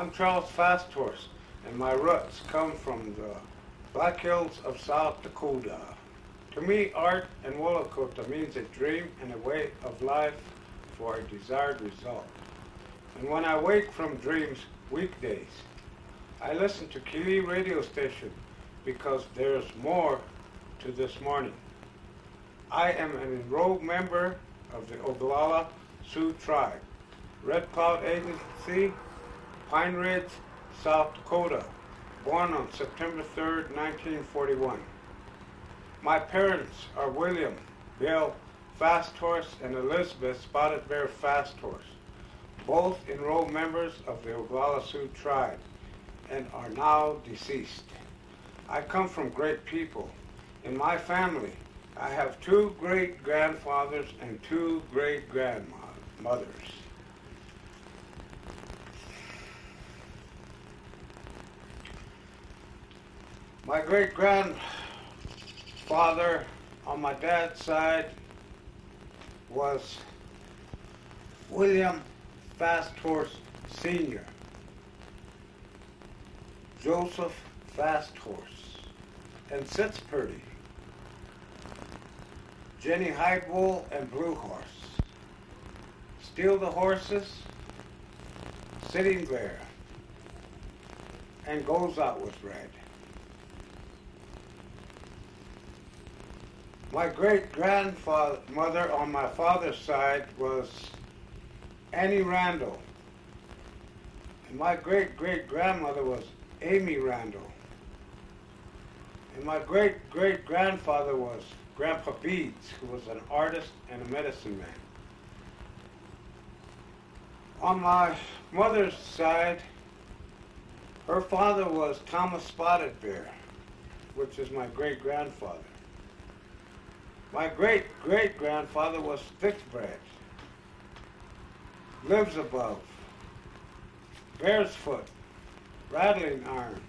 I'm Charles Fasthorse, and my roots come from the Black Hills of South Dakota. To me, art in Lakota means a dream and a way of life for a desired result. And when I wake from dreams weekdays, I listen to Kili radio station because there's more to this morning. I am an enrolled member of the Oglala Sioux Tribe, Red Cloud Agency, Pine Ridge, South Dakota, born on September 3rd, 1941. My parents are William Bill Fasthorse and Elizabeth Spotted Bear Fasthorse, both enrolled members of the Oglala Sioux Tribe and are now deceased. I come from great people. In my family, I have 2 great-grandfathers and 2 great-grandmothers. My great-grandfather on my dad's side was William Fasthorse Sr., Joseph Fasthorse, and Sitzpurdy, Jenny Highbull and Blue Horse, Steal the Horses, Sitting Bear, and Goes Out with Red. My great-grandmother on my father's side was Annie Randall, and my great-great-grandmother was Amy Randall, and my great-great-grandfather was Grandpa Beeds, who was an artist and a medicine man. On my mother's side, her father was Thomas Spotted Bear, which is my great-grandfather. My great-great-grandfather was Thickbred, Lives Above, Bear's Foot, Rattling Iron,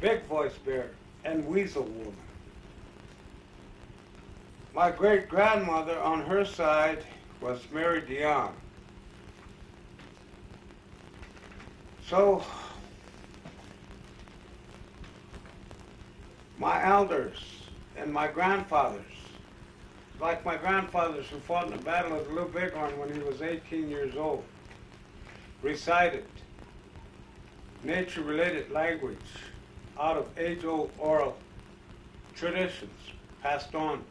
Big Voice Bear, and Weasel Woman. My great-grandmother on her side was Mary Dion. So, my elders and my grandfathers, like my grandfathers who fought in the Battle of the Little Bighorn when he was 18 years old, recited nature-related language out of age-old oral traditions passed on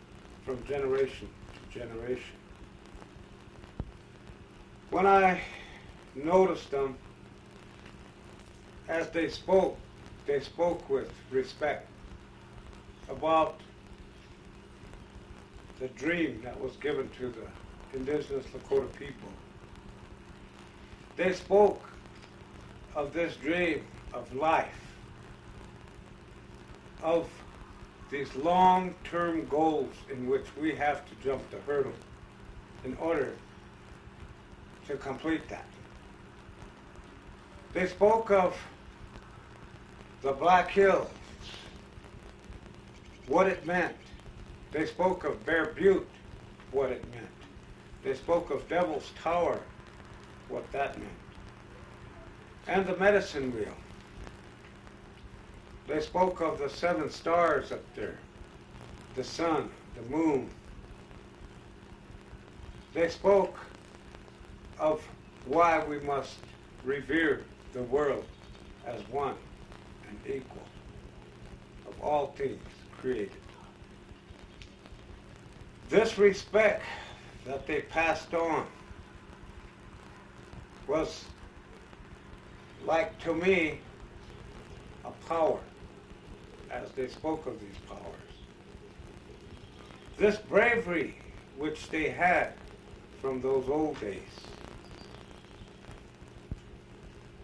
from generation to generation. When I noticed them, as they spoke with respect about the dream that was given to the indigenous Lakota people. They spoke of this dream of life, of these long-term goals in which we have to jump the hurdle in order to complete that. They spoke of the Black Hills, what it meant. They spoke of Bear Butte, what it meant. They spoke of Devil's Tower, what that meant. And the medicine wheel. They spoke of the 7 stars up there, the sun, the moon. They spoke of why we must revere the world as one and equal of all things created. This respect that they passed on was, like to me, a power as they spoke of these powers. This bravery which they had from those old days,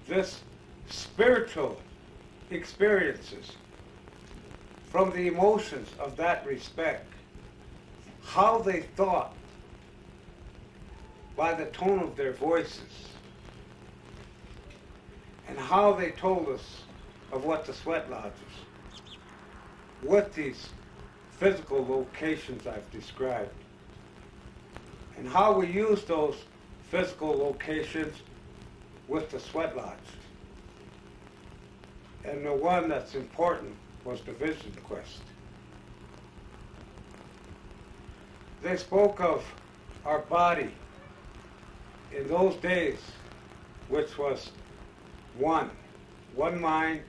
this spiritual experiences from the emotions of that respect, how they thought by the tone of their voices, and how they told us of what the sweat lodges, what these physical locations I've described, and how we use those physical locations with the sweat lodge and the one that's important was the vision quest. They spoke of our body in those days, which was one mind,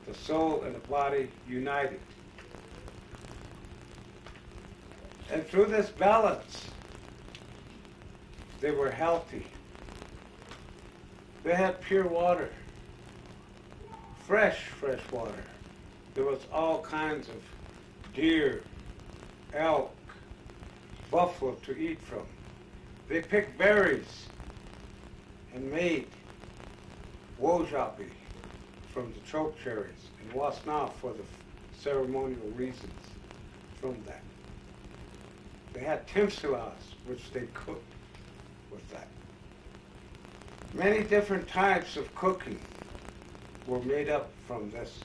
the soul and the body united. And through this balance, they were healthy. They had pure water, fresh water. There was all kinds of deer, elk, buffalo to eat from. They picked berries and made wojapi from the choke cherries and wasna for the ceremonial reasons from that. They had timsalas, which they cooked with that. Many different types of cooking were made up from this.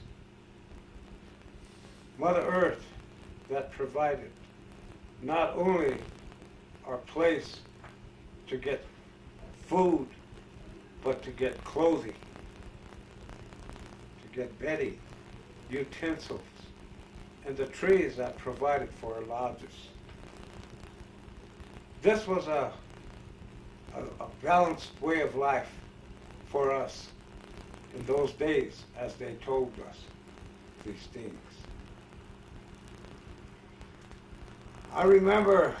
Mother Earth that provided not only our place to get food, but to get clothing, to get bedding, utensils, and the trees that provided for our lodges. This was a balanced way of life for us in those days, as they told us these things. I remember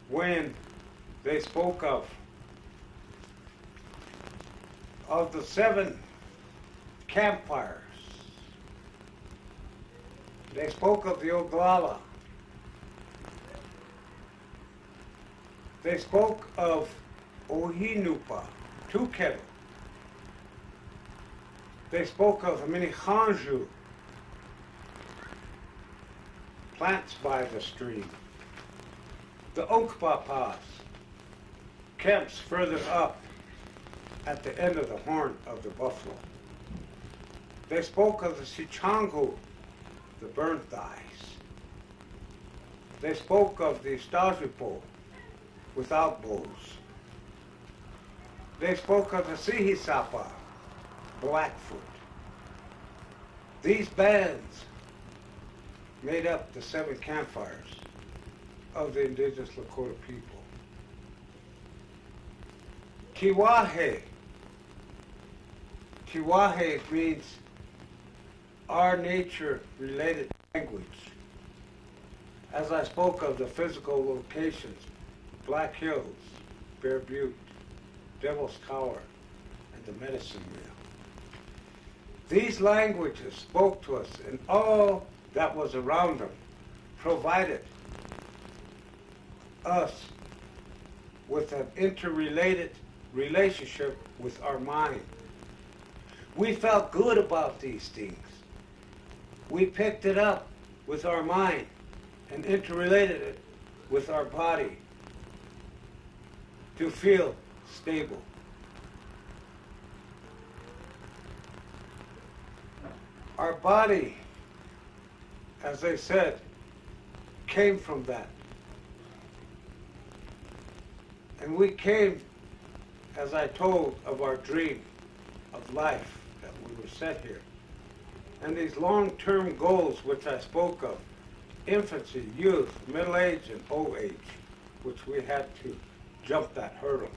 when they spoke of the 7 campfires. They spoke of the Oglala. They spoke of Ohinupa, 2 kettle. They spoke of Minihanju, plants by the stream. The Onkpapas, camps further up at the end of the horn of the buffalo. They spoke of the Sichangu, the burnt thighs. They spoke of the Stajipo, without bows. They spoke of the Sihisapa, Blackfoot. These bands made up the 7 campfires of the indigenous Lakota people. Tiwahe. Tiwahe means our nature-related language. As I spoke of the physical locations, Black Hills, Bear Butte, Devil's Tower, and the Medicine Mill. These languages spoke to us, and all that was around them provided us with an interrelated relationship with our mind. We felt good about these things. We picked it up with our mind and interrelated it with our body to feel stable. Our body, as I said, came from that. And we came, as I told, of our dream of life that we were set here. And these long-term goals which I spoke of, infancy, youth, middle age, and old age, which we had to jump that hurdle.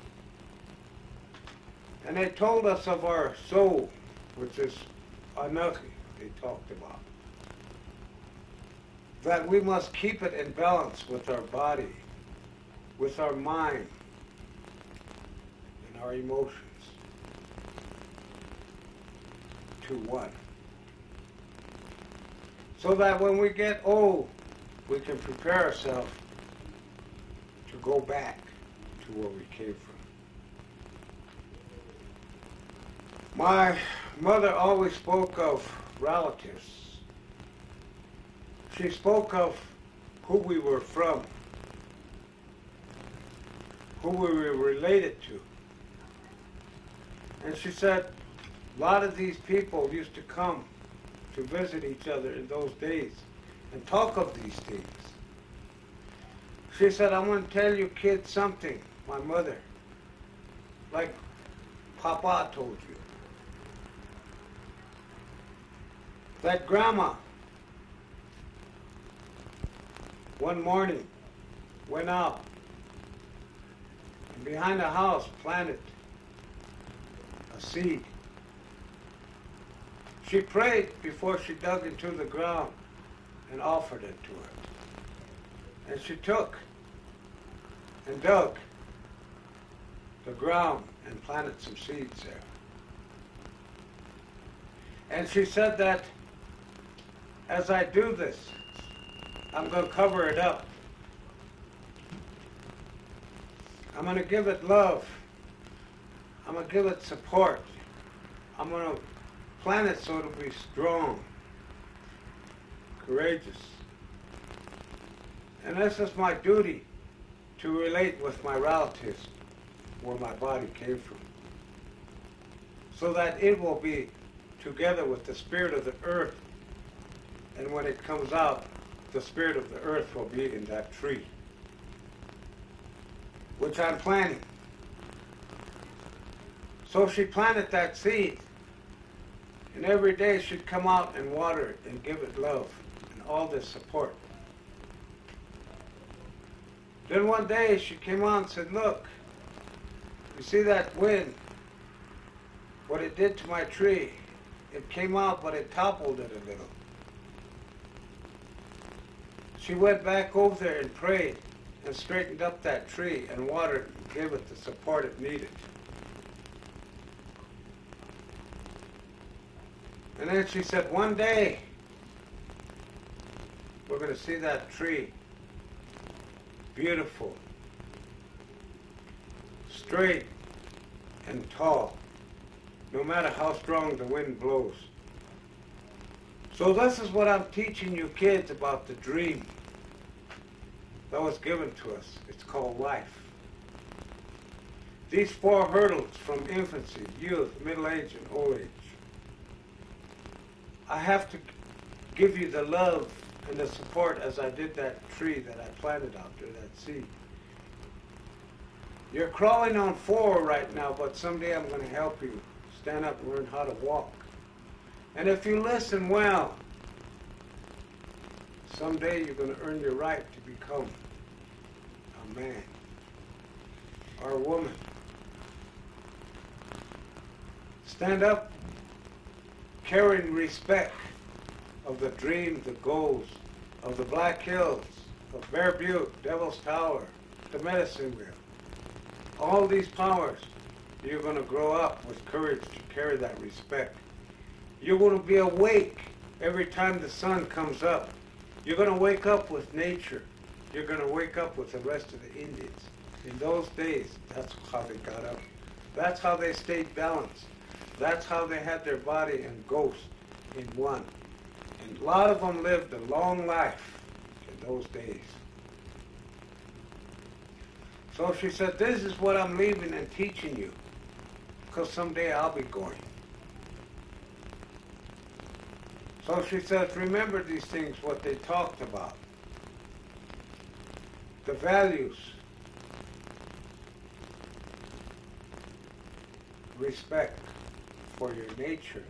And they told us of our soul, which is Anuki, they talked about. That we must keep it in balance with our body, with our mind, and our emotions to one. So that when we get old, we can prepare ourselves to go back to where we came from. My mother always spoke of relatives. She spoke of who we were from, who we were related to. And she said a lot of these people used to come to visit each other in those days and talk of these things. She said, I want to tell you kids something, my mother, like Papa told you. that grandma one morning went out and behind the house planted a seed. She prayed before she dug into the ground and offered it to it. And she took and dug the ground and planted some seeds there. And she said that as I do this, I'm going to cover it up. I'm going to give it love. I'm going to give it support. I'm going to plant it so it'll be strong, courageous. And this is my duty to relate with my relatives where my body came from, so that it will be together with the spirit of the earth, and when it comes out, the spirit of the earth will be in that tree, which I'm planting. So she planted that seed, and every day she'd come out and water it and give it love and all this support. Then one day she came out and said, look, you see that wind, what it did to my tree? It came out, but it toppled it a little. She went back over there and prayed and straightened up that tree and watered it and gave it the support it needed. And then she said, one day, we're going to see that tree beautiful, straight, and tall, no matter how strong the wind blows. So this is what I'm teaching you kids about the dream that was given to us. It's called life. These 4 hurdles from infancy, youth, middle age, and old age. I have to give you the love and the support as I did that tree that I planted out there, that seed. You're crawling on 4 right now, but someday I'm going to help you stand up and learn how to walk. And if you listen well, someday you're going to earn your right to become a man or a woman. Stand up, carrying respect of the dream, the goals of the Black Hills, of Bear Butte, Devil's Tower, the Medicine Wheel. All these powers, you're going to grow up with courage to carry that respect. You're going to be awake every time the sun comes up. You're going to wake up with nature. You're going to wake up with the rest of the Indians. In those days, that's how they got up. That's how they stayed balanced. That's how they had their body and ghost in one. And a lot of them lived a long life in those days. So she said, this is what I'm leaving and teaching you, because someday I'll be going. So she says, remember these things, what they talked about. The values. Respect for your nature.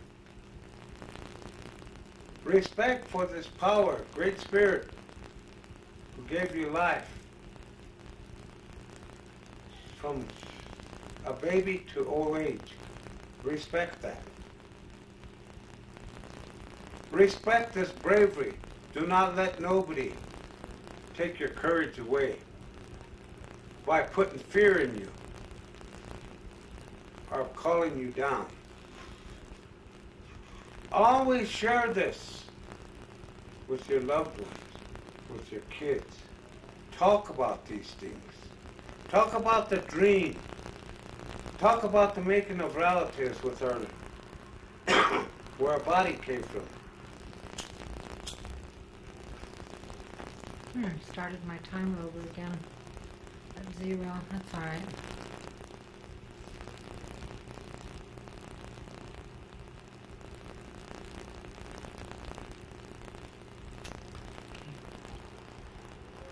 Respect for this power, great spirit, who gave you life. From a baby to old age. Respect that. Respect this bravery. Do not let nobody take your courage away by putting fear in you or calling you down. Always share this with your loved ones, with your kids. Talk about these things. Talk about the dream. Talk about the making of relatives with our where our body came from. Started my timer over again at 0. That's all right.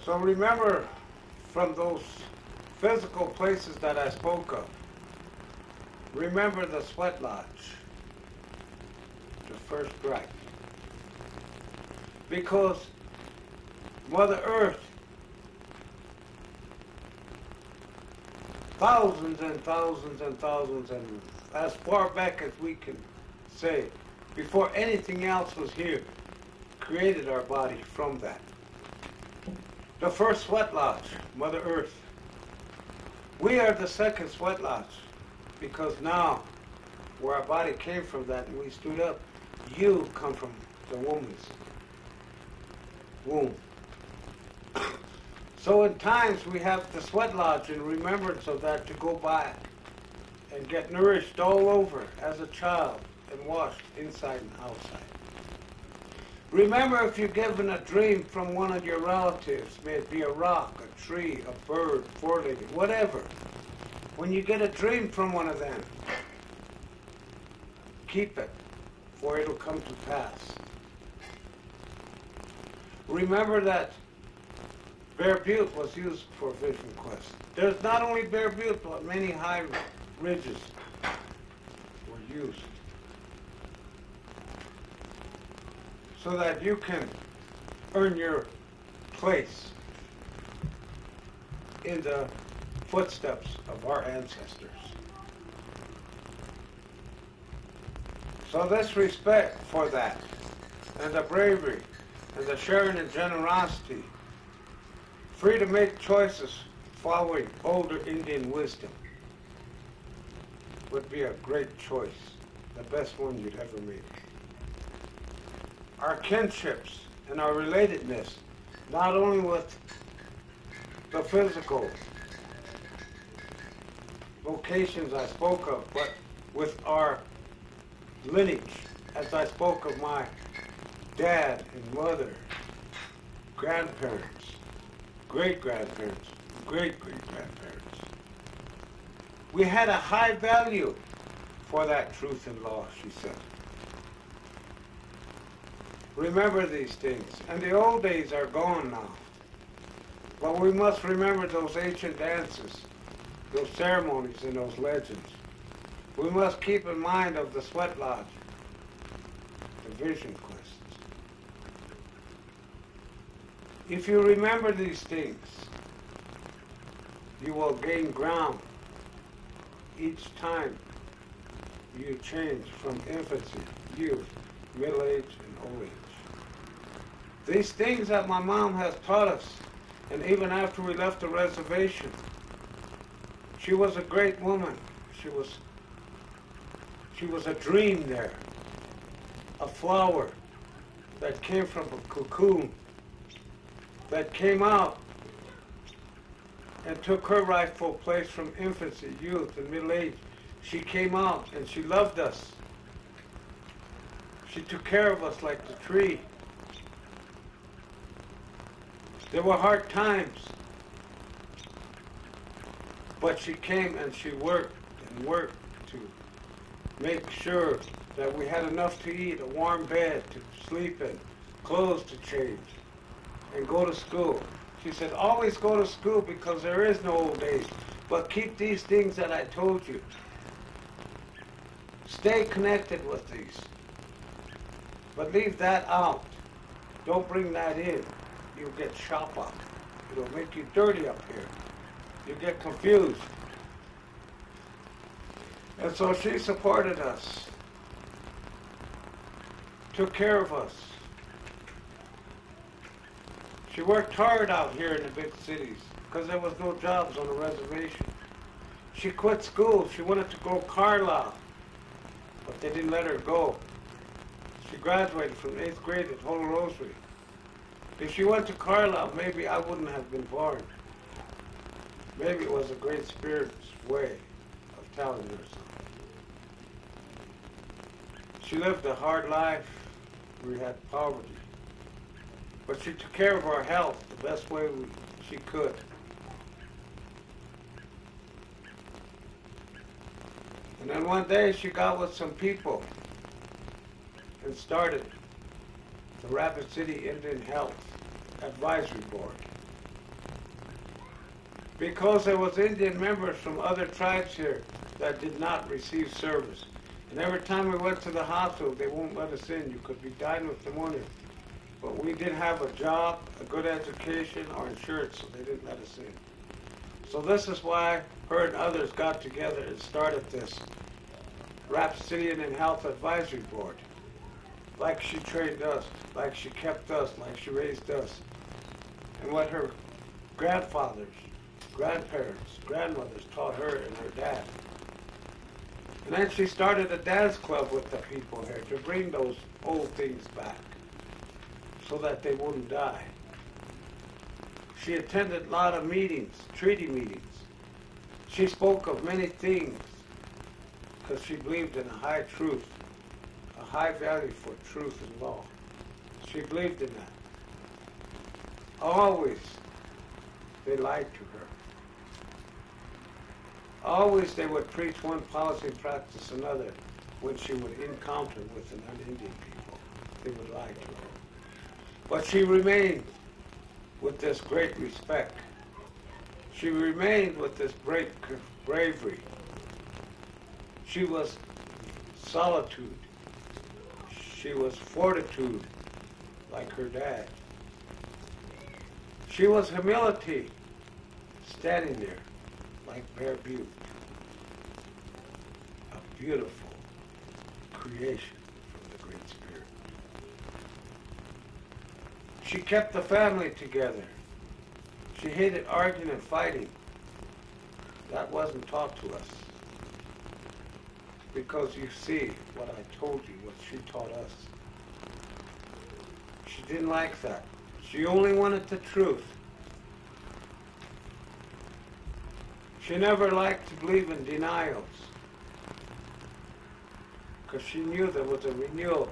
So remember, from those physical places that I spoke of, remember the sweat lodge, the first gripe. because Mother Earth, thousands and thousands and thousands, and as far back as we can say, before anything else was here, created our body from that. The first sweat lodge, Mother Earth. We are the second sweat lodge, because now, where our body came from that and we stood up, you come from the woman's womb. So in times we have the sweat lodge in remembrance of that to go by and get nourished all over as a child and washed inside and outside. Remember, if you're given a dream from one of your relatives, may it be a rock, a tree, a bird, four-legged, whatever, when you get a dream from one of them, keep it, for it'll come to pass. Remember that Bear Butte was used for vision quest. There's not only Bear Butte, but many high ridges were used, so that you can earn your place in the footsteps of our ancestors. So this respect for that, and the bravery, and the sharing and generosity, free to make choices following older Indian wisdom, would be a great choice, the best one you'd ever make. Our kinships and our relatedness, not only with the physical locations I spoke of, but with our lineage, as I spoke of my dad and mother, grandparents, great-grandparents, great-great-grandparents. We had a high value for that truth and law, she said. Remember these things, and the old days are gone now. But we must remember those ancient dances, those ceremonies, and those legends. We must keep in mind of the sweat lodge, the vision quests. If you remember these things, you will gain ground each time you change from infancy, youth, middle age, and old age. These things that my mom has taught us, and even after we left the reservation, she was a great woman. She was a dream there, a flower that came from a cocoon, that came out and took her rightful place from infancy, youth, and middle age. She came out and she loved us. She took care of us like the tree. There were hard times, but she came and she worked and worked to make sure that we had enough to eat, a warm bed to sleep in, clothes to change, and go to school. She said, always go to school because there is no old age, but keep these things that I told you. Stay connected with these, but leave that out. Don't bring that in. You'll get shop up. It'll make you dirty up here. You'll get confused. And so she supported us, took care of us. She worked hard out here in the big cities because there was no jobs on the reservation. She quit school. She wanted to go Carlisle, but they didn't let her go. She graduated from 8th grade at Holy Rosary. If she went to Carlisle, maybe I wouldn't have been born. Maybe it was a great Spirit's way of telling her something. She lived a hard life. We had poverty. But she took care of our health the best way she could. And then one day she got with some people and started the Rapid City Indian Health Advisory Board. Because there was Indian members from other tribes here that did not receive service. And every time we went to the hospital, they won't let us in. You could be dying with pneumonia. but we didn't have a job, a good education, or insurance, so they didn't let us in. So this is why her and others got together and started this Rhapsodian and Health Advisory Board. Like she trained us, like she kept us, like she raised us. And what her grandfathers, grandparents, grandmothers taught her and her dad. And then she started a dance club with the people here to bring those old things back so that they wouldn't die. She attended a lot of meetings, treaty meetings. She spoke of many things because she believed in a high truth, a high value for truth and law. She believed in that. Always they lied to her. Always they would preach one policy and practice another when she would encounter with the non-Indian people. They would lie to her. But she remained with this great respect. She remained with this great bravery. She was solitude. She was fortitude, like her dad. She was humility, standing there like Bear Butte. A beautiful creation from the Great Spirit. She kept the family together. She hated arguing and fighting. That wasn't taught to us. Because you see what I told you, what she taught us. She didn't like that. She only wanted the truth. She never liked to believe in denials. Because she knew there was a renewal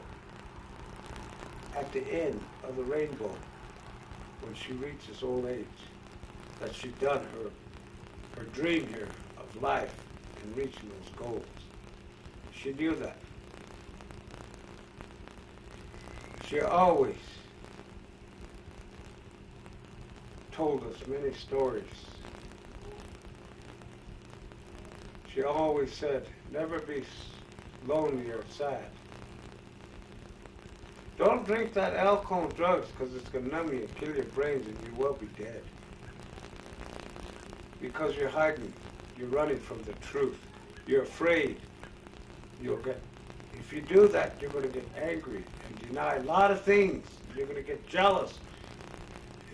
at the end of the rainbow when she reaches old age. That she'd done her dream here of life and reaching those goals. She knew that. She always told us many stories. She always said, never be lonely or sad. Don't drink that alcohol and drugs because it's going to numb you and kill your brains and you will be dead. Because you're hiding. You're running from the truth. You're afraid. You'll get, if you do that, you're going to get angry and deny a lot of things. You're going to get jealous.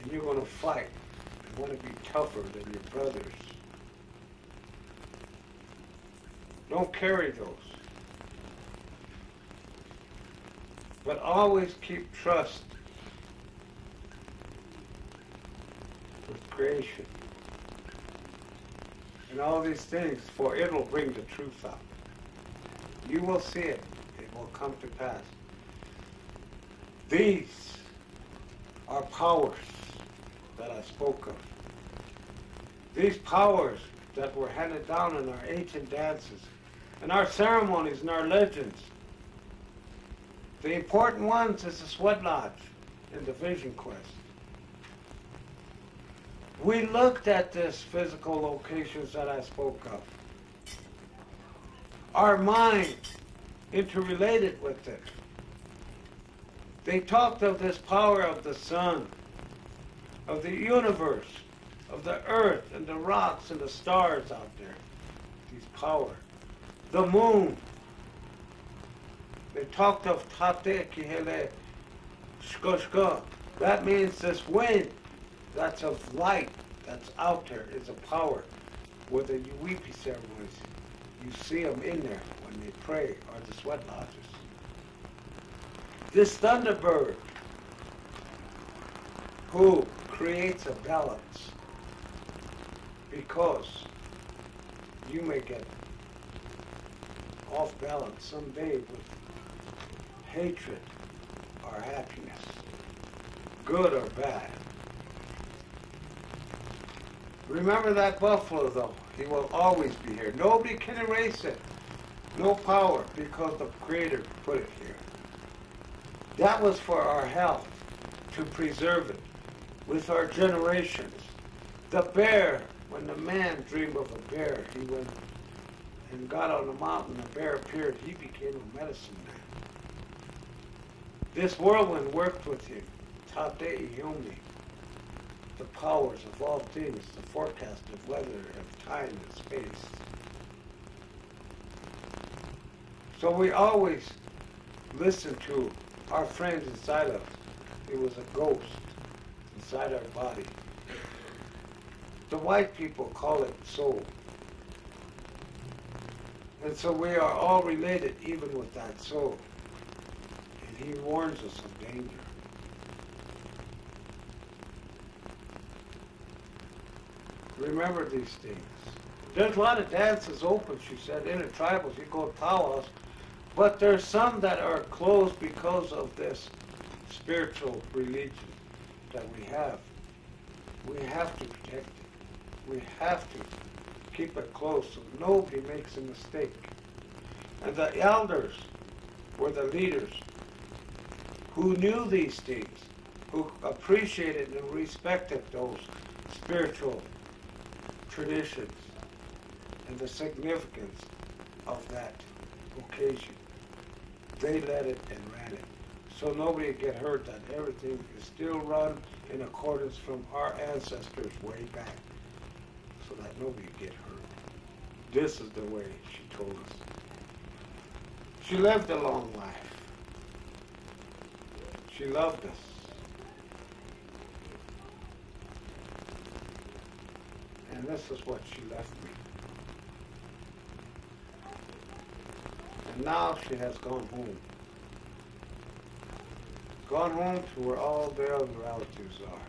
And you're going to fight and want to be tougher than your brothers. Don't carry those. But always keep trust with creation. And all these things, for it will bring the truth out. You will see it. It will come to pass. These are powers that I spoke of. These powers that were handed down in our ancient dances, in our ceremonies, and our legends. The important ones is the sweat lodge and the vision quest. We looked at these physical locations that I spoke of. Our mind interrelated with it. They talked of this power of the sun, of the universe, of the earth and the rocks and the stars out there. These power. The moon. They talked of tate kihele shkoshko. That means this wind that's of light that's out there is a power. With the Uwipi ceremonies, you see them in there when they pray, or the sweat lodges. This thunderbird who creates a balance, because you may get off balance someday with hatred or happiness, good or bad. Remember that buffalo, though. He will always be here. Nobody can erase it. No power, because the Creator put it here. That was for our health, to preserve it with our generations. The bear, when the man dreamed of a bear, he went and got on the mountain, the bear appeared, he became a medicine man. This whirlwind worked with him. Tate Yomi, the powers of all things, the forecast of weather, of time and space. So we always listen to our friends inside us. It was a ghost inside our body. The white people call it soul. And so we are all related even with that soul. And he warns us of danger. Remember these things. There's a lot of dances open, she said, in the tribals. You go to powwows. But there's some that are closed because of this spiritual religion that we have. We have to protect it. We have to keep it close so nobody makes a mistake. And the elders were the leaders who knew these things, who appreciated and respected those spiritual traditions and the significance of that occasion. They led it and ran it. So nobody would get hurt, that everything is still run in accordance from our ancestors way back, so that nobody would get hurt. This is the way she told us. She lived a long life. She loved us. And this is what she left me. And now she has gone home. Gone home to where all the other relatives are.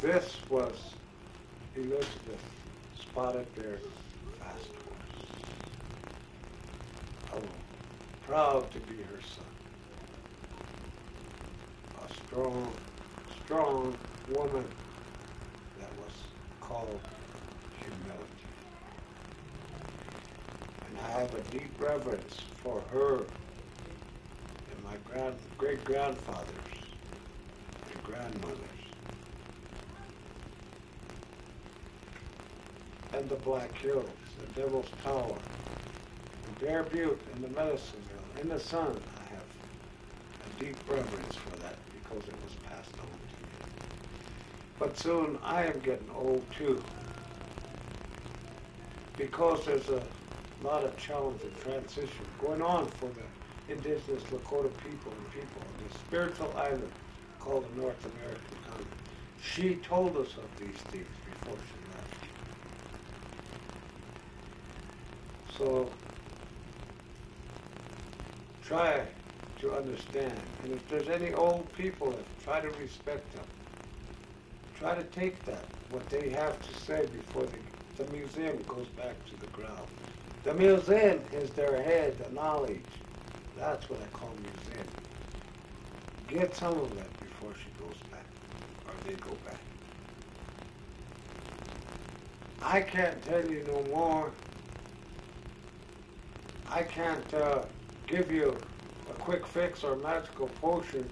This was Elizabeth Spotted Bear's fast horse. I was proud to be her son. A strong, strong woman that was called humility. And I have a deep reverence for her and my great-grandfathers and grandmothers. And the Black Hills, the Devil's Tower, the Bear Butte, and the Medicine Mill, and the sun. I have a deep reverence for that because it was passed on to me. But soon I am getting old too, because there's a lot of challenge and transition going on for the indigenous Lakota people on this spiritual island called the North American continent. She told us of these things before she left. So try to understand, and if there's any old people, try to respect them. Try to take that, what they have to say before the museum goes back to the ground. The museum is their head, the knowledge. That's what I call museum. Get some of that before she goes back, or they go back. I can't tell you no more. I can't give you a quick fix or magical potion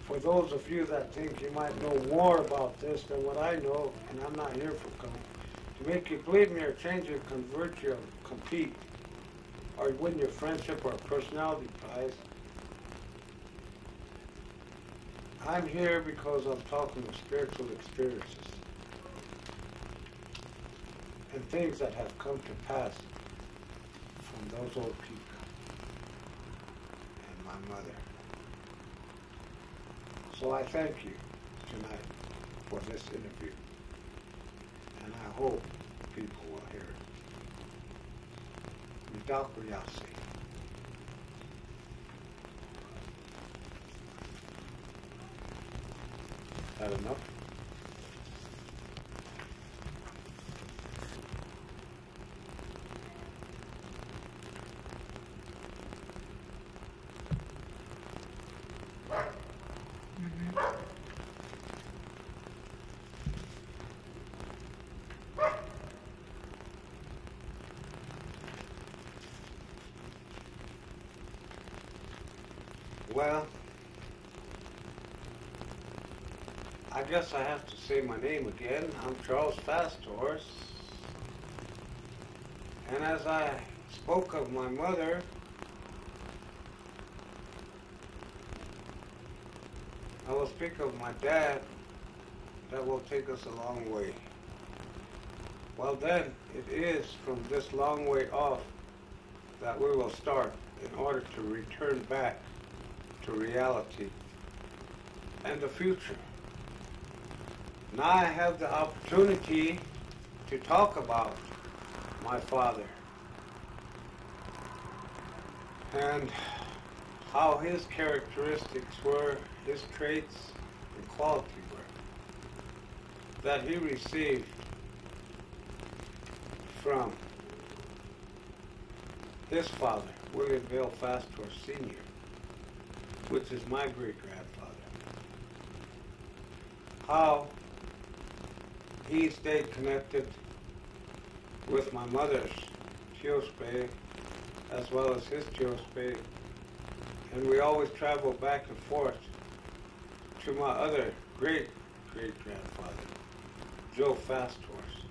for those of you that think you might know more about this than what I know, and I'm not here for to make you believe me or change you, convert you, compete, or win your friendship or personality prize. I'm here because I'm talking of spiritual experiences and things that have come to pass from those old people and my mother. So I thank you tonight for this interview, and I hope people will hear it. Without Yasi. Is that enough? Well, I guess I have to say my name again. I'm Charles Fast Horse. And as I spoke of my mother, I will speak of my dad that will take us a long way. Well then, it is from this long way off that we will start in order to return back to reality and the future. Now I have the opportunity to talk about my father and how his characteristics were, his traits and quality were, that he received from his father, William Bill Fastor Sr., which is my great-grandfather. How he stayed connected with my mother's Tiospe as well as his Tiospe, and we always traveled back and forth to my other great-great-grandfather, Joe Fastors,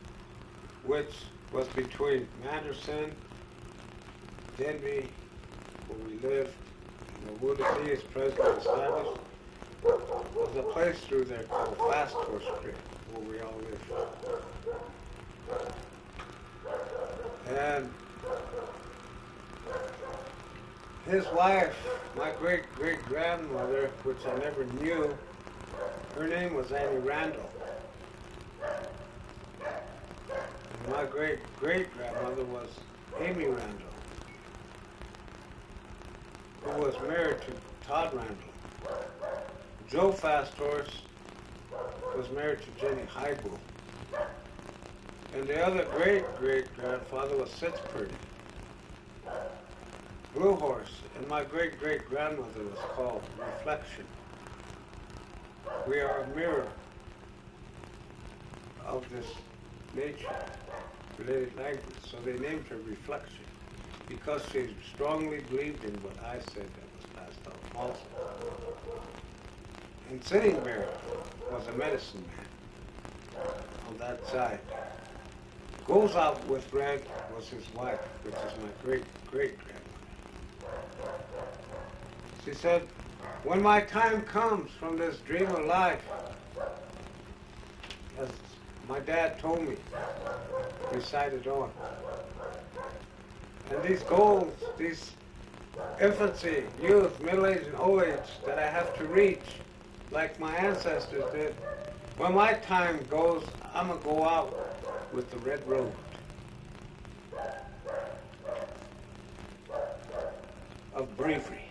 which was between Manderson, Denby, where we lived, and the Wooded is presently established. There's a place through there called Fastors Creek, where we all lived. And his wife, my great-great-grandmother, which I never knew, her name was Annie Randall. And my great-great-grandmother was Amy Randall, who was married to Todd Randall. Joe Fastors was married to Jenny Highbull. And the other great-great-grandfather was Sitz Purdy. Blue Horse, and my great-great-grandmother was called Reflection. We are a mirror of this nature-related language, so they named her Reflection, because she strongly believed in what I said that was passed on also. And Sitting Bear was a medicine man on that side. Goes Out with Red was his wife, which is my great-great-grandmother. She said, when my time comes from this dream of life, as my dad told me, recited on. And these goals, these infancy, youth, middle age, and old age that I have to reach, like my ancestors did, when my time goes, I'm going to go out with the red road. Of bravery,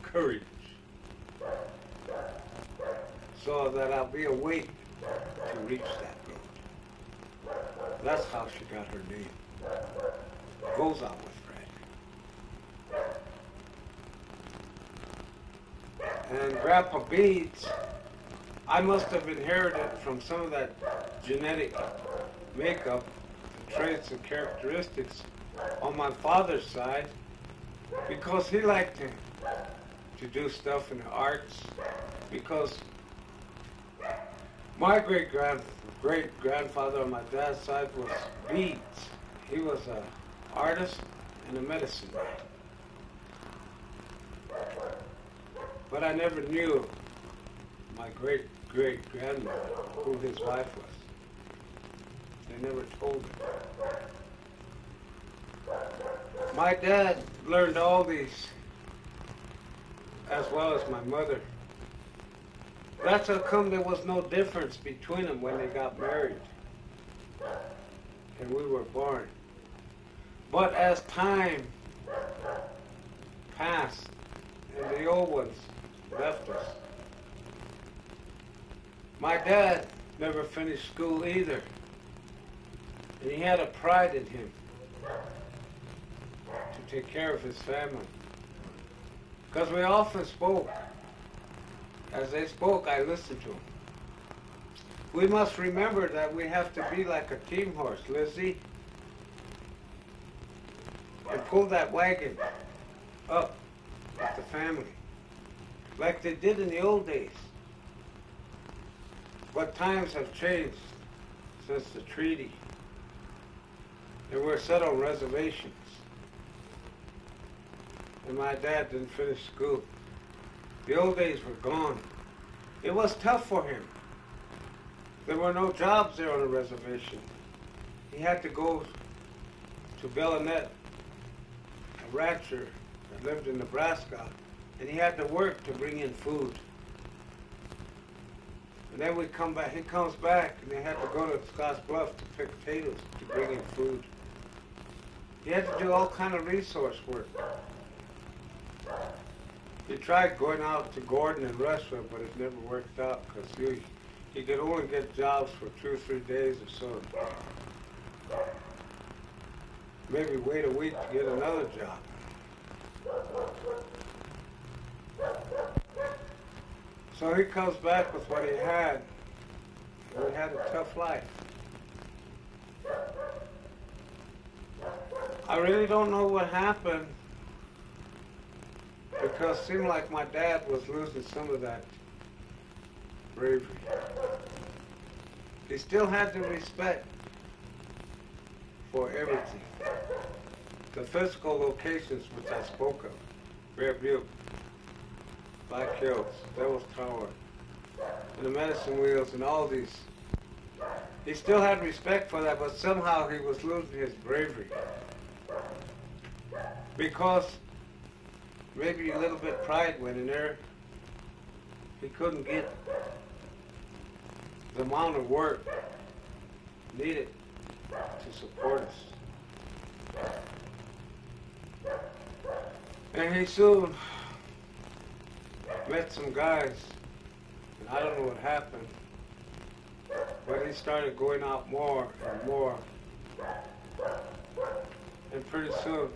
courage, so that I'll be awake to reach that road. That's how she got her name. Goes Out with Red. And Grandpa Beads, I must have inherited from some of that genetic makeup, the traits and characteristics on my father's side, because he liked to do stuff in the arts, because my great-grandfather on my dad's side was Beads. He was an artist and a medicine man. But I never knew my great-great-grandmother, who his wife was. They never told me. My dad learned all these, as well as my mother. That's how come there was no difference between them when they got married and we were born. But as time passed and the old ones left us, my dad never finished school either. And he had a pride in him to take care of his family. Because we often spoke. As they spoke, I listened to them. We must remember that we have to be like a team horse, Lizzie, and pull that wagon up with the family, like they did in the old days. But times have changed since the treaty, and we're set on reservations. And my dad didn't finish school. The old days were gone. It was tough for him. There were no jobs there on the reservation. He had to go to Bellinette, a rancher that lived in Nebraska, and he had to work to bring in food. And then we come back, he comes back, and they had to go to Scotts Bluff to pick potatoes to bring in food. He had to do all kind of resource work. He tried going out to Gordon and Russia, but it never worked out because he could only get jobs for 2 or 3 days or so. Maybe wait a week to get another job. So he comes back with what he had. And he had a tough life. I really don't know what happened because it seemed like my dad was losing some of that bravery. He still had the respect for everything. The physical locations which I spoke of, Bear Butte, Black Hills, Devil's Tower, and the Medicine Wheels and all these. He still had respect for that, but somehow he was losing his bravery. Because maybe a little bit pride went in there. He couldn't get the amount of work needed to support us. And he soon met some guys, and I don't know what happened, but he started going out more and more. And pretty soon,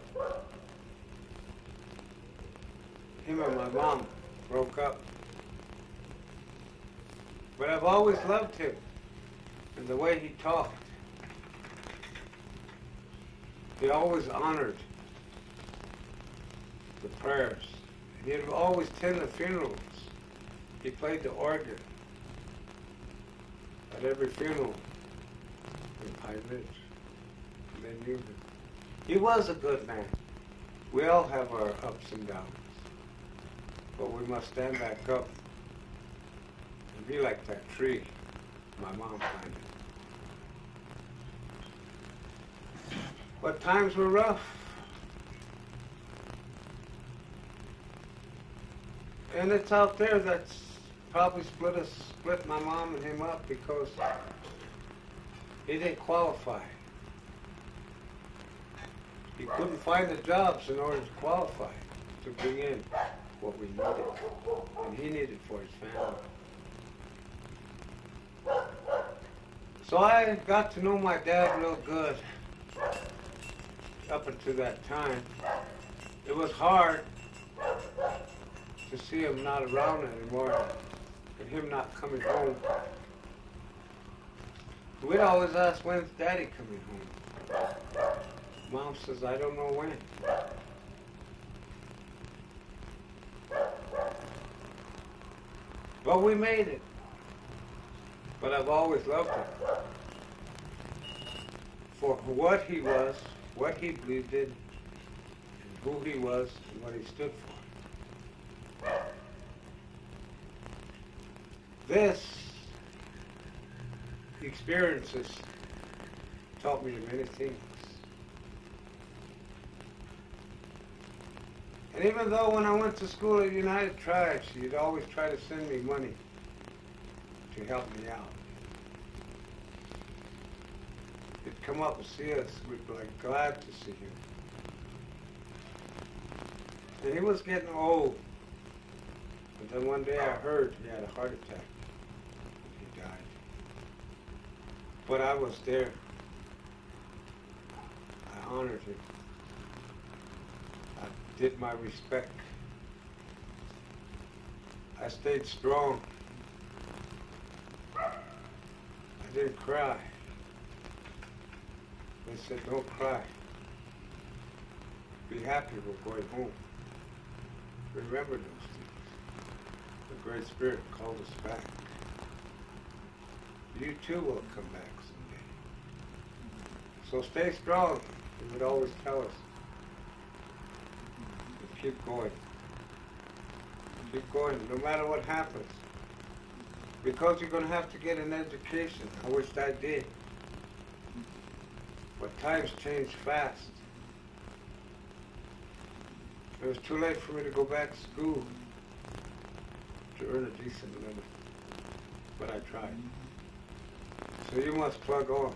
him and my mom broke up. But I've always loved him and the way he talked. He always honored the prayers. He'd always attend the funerals. He played the organ at every funeral in Pine Ridge. And they knew him. He was a good man. We all have our ups and downs. But we must stand back up and be like that tree my mom planted. But times were rough. And it's out there that's probably split my mom and him up because he didn't qualify. He couldn't find the jobs in order to qualify to bring in what we needed, and he needed for his family. So I got to know my dad real good up until that time. It was hard to see him not around anymore and him not coming home. We'd always ask, when's Daddy coming home? Mom says, I don't know when. But we made it. But I've always loved him for what he was, what he believed in, and who he was, and what he stood for. This experiences taught me many things. And even though when I went to school at United Tribes, she'd always try to send me money to help me out. He'd come up and see us. We'd be like glad to see him. And he was getting old. And then one day I heard he had a heart attack. He died. But I was there. I honored him. I did my respect. I stayed strong. I didn't cry. They said, don't cry. Be happy we're going home. Remember those things. The Great Spirit called us back. You too will come back someday. So stay strong, he would always tell us. But keep going. Keep going, no matter what happens. Because you're going to have to get an education. I wish I did. But times change fast. It was too late for me to go back to school to earn a decent living. But I tried. So you must plug on.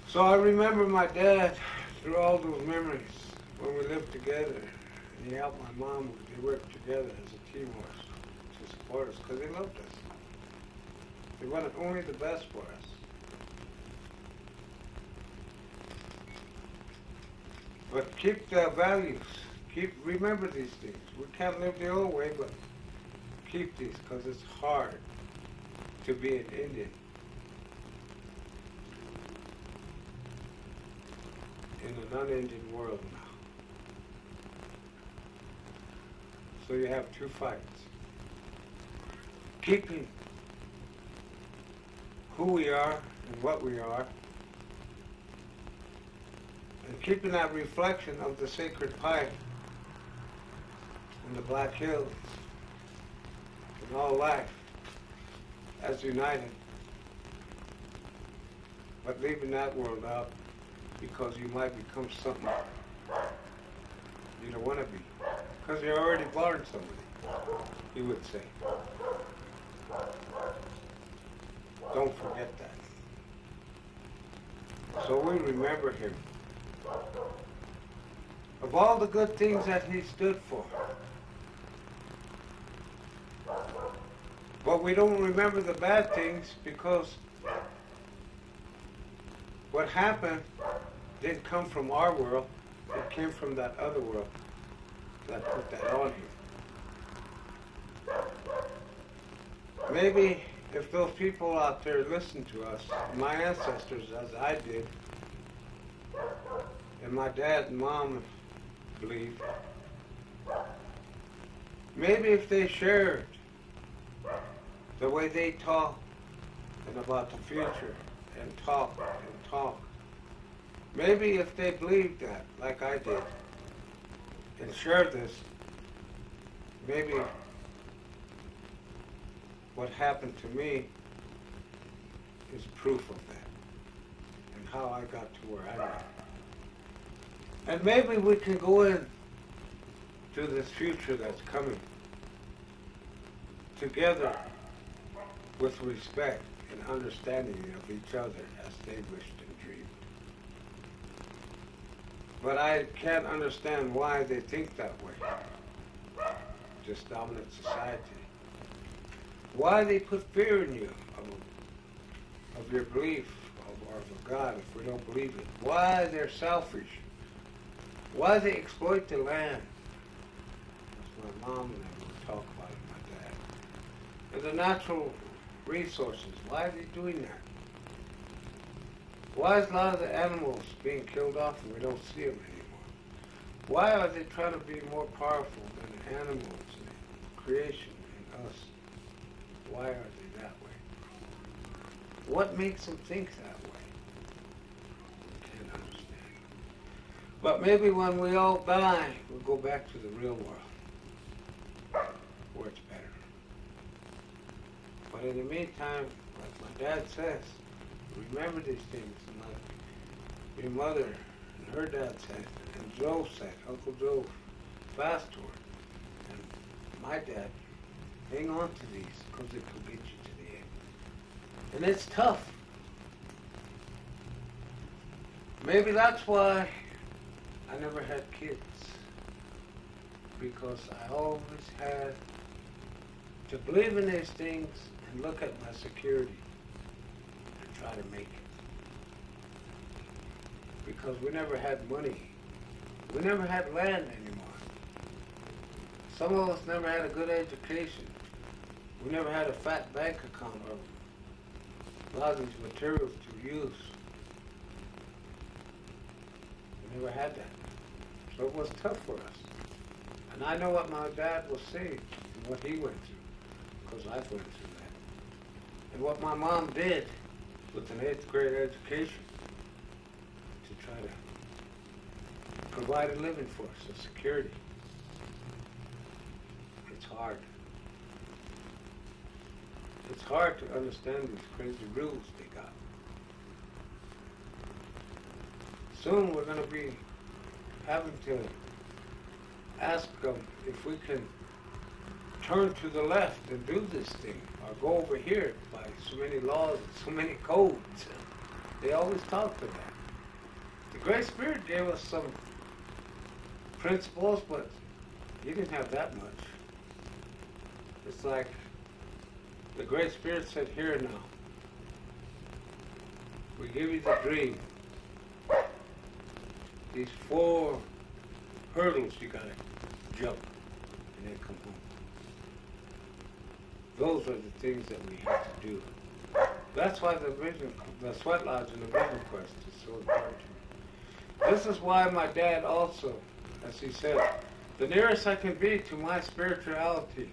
So I remember my dad through all those memories when we lived together. And he helped my mom. They worked together as a team to support us because they loved us. They wanted only the best for us. But keep the values. Remember these things. We can't live the old way, but keep these because it's hard to be an Indian in a non-Indian world now. So you have two fights. Keeping who we are and what we are, and keeping that reflection of the sacred pipe in the Black Hills and all life as united, but leaving that world out because you might become something you don't want to be. Because you're already born somebody, he would say. Don't forget that. So we remember him. Of all the good things that he stood for. But we don't remember the bad things because what happened didn't come from our world. It came from that other world that put that on him. Maybe if those people out there listen to us, my ancestors as I did, and my dad and mom believed, maybe if they shared the way they talk and about the future and talk, maybe if they believed that, like I did, and shared this, maybe what happened to me is proof of that and how I got to where I am. And maybe we can go in to this future that's coming together with respect and understanding of each other as they wished and dreamed. But I can't understand why they think that way. This dominant society. Why they put fear in you of your belief of a God if we don't believe it. Why they're selfish. Why they exploit the land. That's my mom and I would talk about it, my dad. And the natural resources. Why are they doing that? Why is a lot of the animals being killed off and we don't see them anymore? Why are they trying to be more powerful than animals and creation and us? Why are they that way? What makes them think that way? We can't understand. But maybe when we all die, we'll go back to the real world, where it's better. But in the meantime, like my dad says, remember these things. And like your mother and her dad said, and Joe said, Uncle Joe fast toward, and my dad, hang on to these because it could get you to the end. And it's tough. Maybe that's why I never had kids. Because I always had to believe in these things and look at my security and try to make it. Because we never had money. We never had land anymore. Some of us never had a good education. We never had a fat bank account or a lot of these materials to use. We never had that. So it was tough for us. And I know what my dad was saying and what he went through, because I've went through that. And what my mom did with an 8th grade education to try to provide a living for us, a security. It's hard. hard to understand these crazy rules they got. Soon we're going to be having to ask them if we can turn to the left and do this thing, or go over here by so many laws and so many codes. They always talk to that. The Great Spirit gave us some principles, but he didn't have that much. It's like the Great Spirit said, here now, we give you the dream. These 4 hurdles you gotta jump and then come home. Those are the things that we have to do. That's why the Sweat Lodge and the Vision Quest is so important to me. This is why my dad also, as he said, the nearest I can be to my spirituality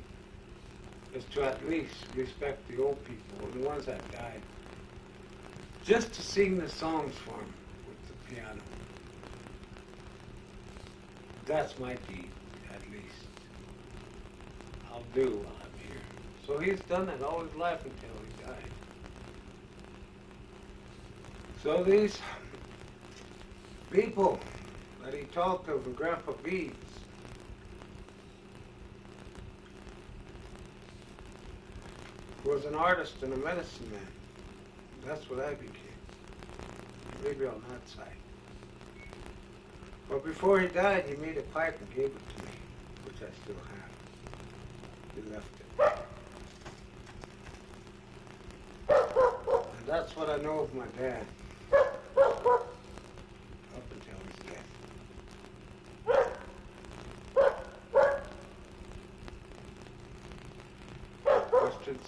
is to at least respect the old people, the ones that died. Just to sing the songs for them with the piano. That's my deed, at least. I'll do while I'm here. So he's done it all his life until he died. So these people that he talked of, Grandpa Beads, was an artist and a medicine man. That's what I became. Maybe on that side. But before he died, he made a pipe and gave it to me, which I still have. He left it. And that's what I know of my dad. Up until his death. Questions?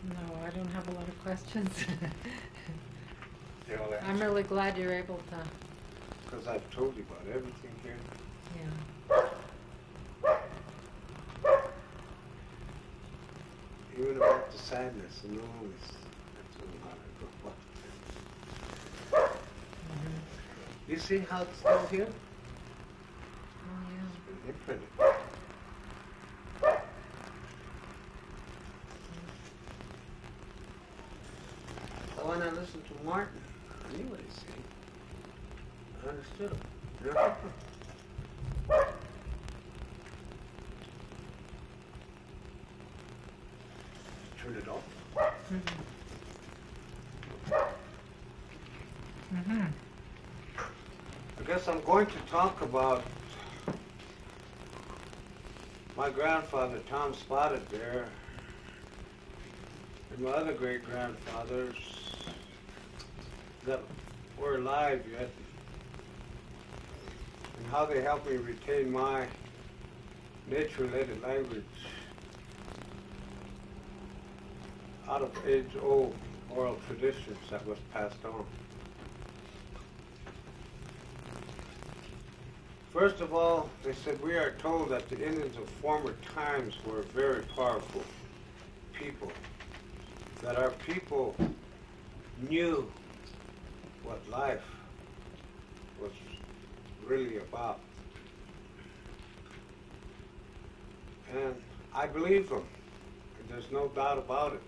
No, I don't have a lot of questions. They'll answer. I'm really glad you're able to. Because I've told you about everything here. Yeah. Even about the sadness and all this. I told him how to go up. You see how it's still here? Oh, yeah. It's been imprinted. So when I listened to Martin, I knew what he's saying. I understood him. Turn it off. I guess I'm going to talk about my grandfather, Tom Spotted Bear, and my other great-grandfathers that were alive yet, and how they helped me retain my nature-related language out of age-old oral traditions that was passed on. First of all, they said, we are told that the Indians of former times were very powerful people, that our people knew what life was really about. And I believe them, and there's no doubt about it,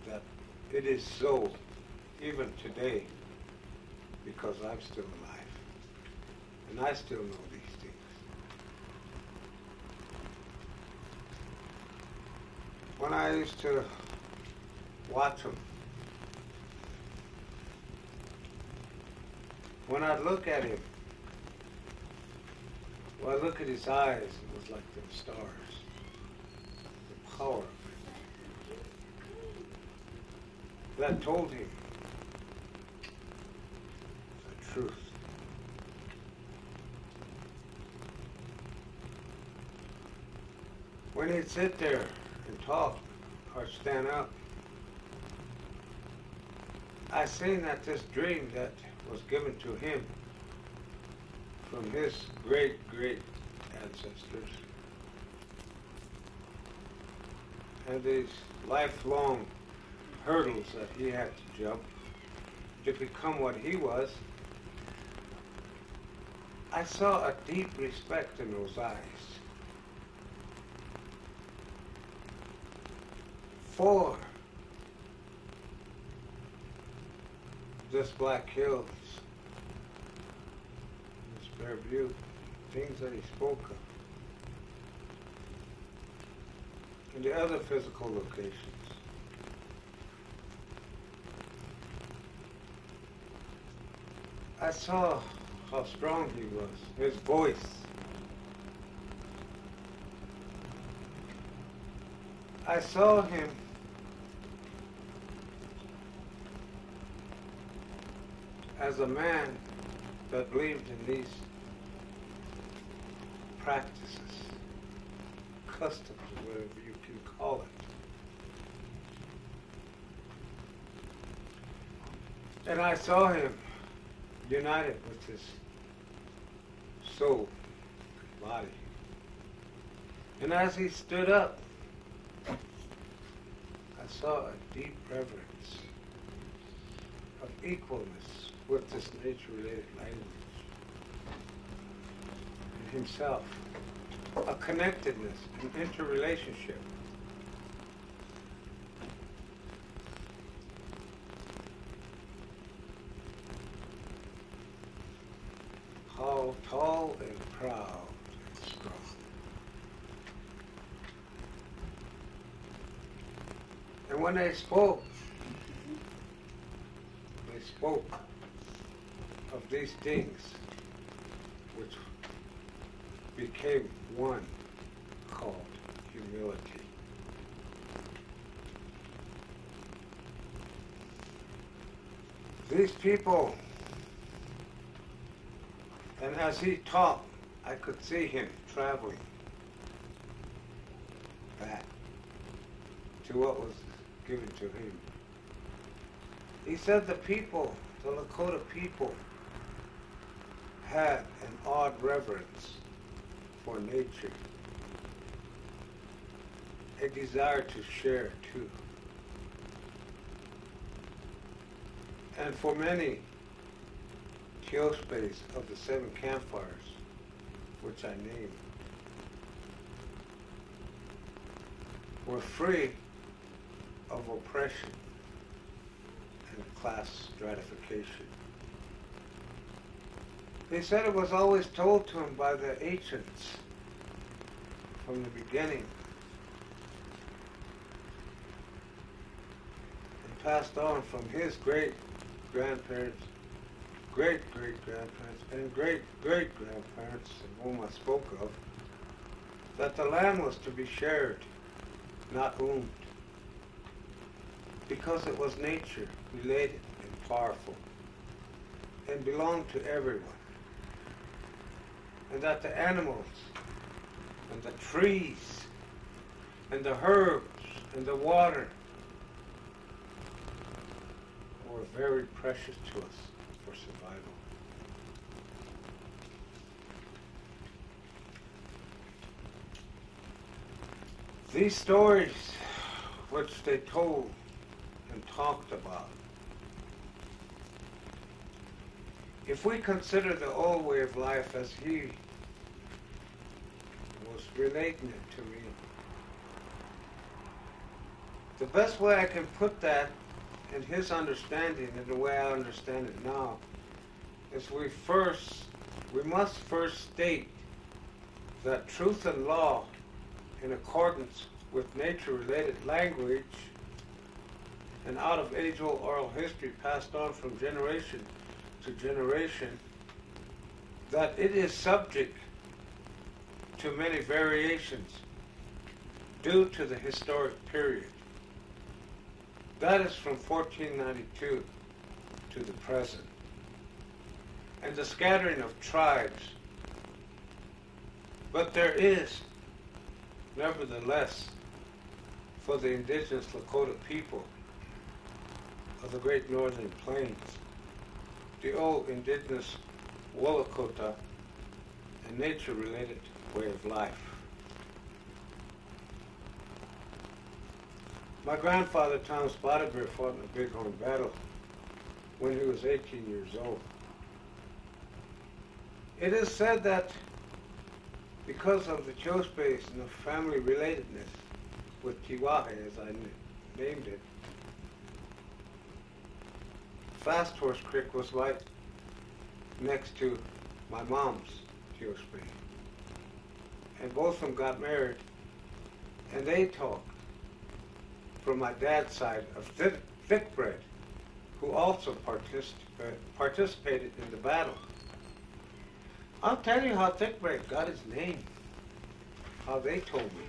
that it is so even today, because I'm still alive. And I still know these things. When I used to watch them, when I'd look at him, when I look at his eyes, it was like them stars. The power of it. That told him the truth. When he'd sit there and talk or stand up, I seen that this dream that was given to him from his great ancestors and these lifelong hurdles that he had to jump to become what he was, I saw a deep respect in those eyes for this Black Hills, this Bear Butte, things that he spoke of, and the other physical locations. I saw how strong he was, his voice. I saw him as a man that believed in these practices, customs, whatever you can call it. And I saw him united with his soul, body. And as he stood up, I saw a deep reverence of equalness with this nature-related language and himself, a connectedness, an interrelationship. How tall and proud and strong. And when they spoke of these things which became one called humility. These people, and as he talked, I could see him traveling back to what was given to him. He said the people, the Lakota people, had an odd reverence for nature, a desire to share too. And for many Teospes of the 7 campfires, which I named, were free of oppression and class stratification. They said it was always told to him by the ancients from the beginning and passed on from his great-grandparents, great-great-grandparents, and great-great-grandparents, whom I spoke of, that the land was to be shared, not owned, because it was nature, related and powerful, and belonged to everyone. And that the animals, and the trees, and the herbs, and the water were very precious to us for survival. These stories which they told and talked about, if we consider the old way of life as he was relating it to me, the best way I can put that in his understanding and the way I understand it now is we must first state that truth and law in accordance with nature-related language and out of age-old oral history passed on from generation to generation, that it is subject to many variations due to the historic period. That is from 1492 to the present, and the scattering of tribes. But there is, nevertheless, for the indigenous Lakota people of the Great Northern Plains, the old indigenous Lakota and nature-related way of life. My grandfather, Tom Spotted Bear, fought in the Bighorn Battle when he was 18 years old. It is said that because of the show space and the family relatedness with Tiwahe, as I named it, Fast Horse Creek was right next to my mom's geospace. And both of them got married, and they talked from my dad's side of Thick Bread, who also participated in the battle. I'll tell you how Thick Bread got his name, how they told me.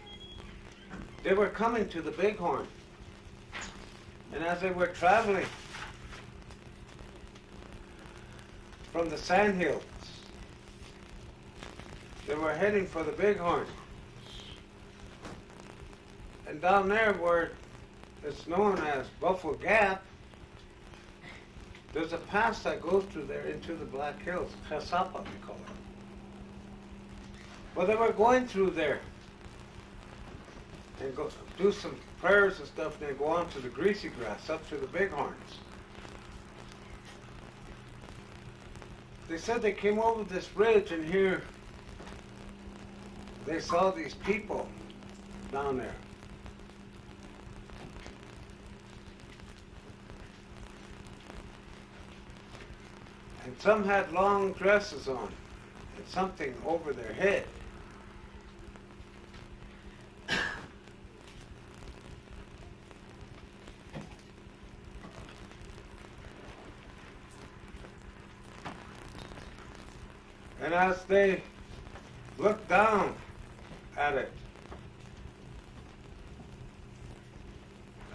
They were coming to the Bighorn, and as they were traveling from the Sandhills, they were heading for the Bighorn. And down there where it's known as Buffalo Gap, there's a pass that goes through there into the Black Hills, Chasapa we call it. Well, they were going through there and go do some prayers and stuff, and then go on to the Greasy Grass, up to the Bighorns. They said they came over this ridge, and here they saw these people down there. And some had long dresses on and something over their head. And as they looked down at it,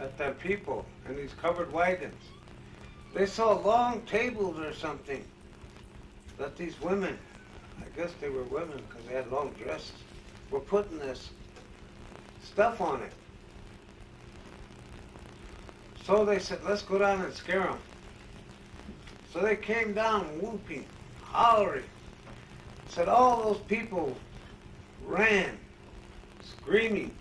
at them people in these covered wagons, they saw long tables or something that these women, I guess they were women because they had long dresses, were putting this stuff on it. So they said, let's go down and scare them. So they came down whooping, hollering. Said all those people ran, screaming.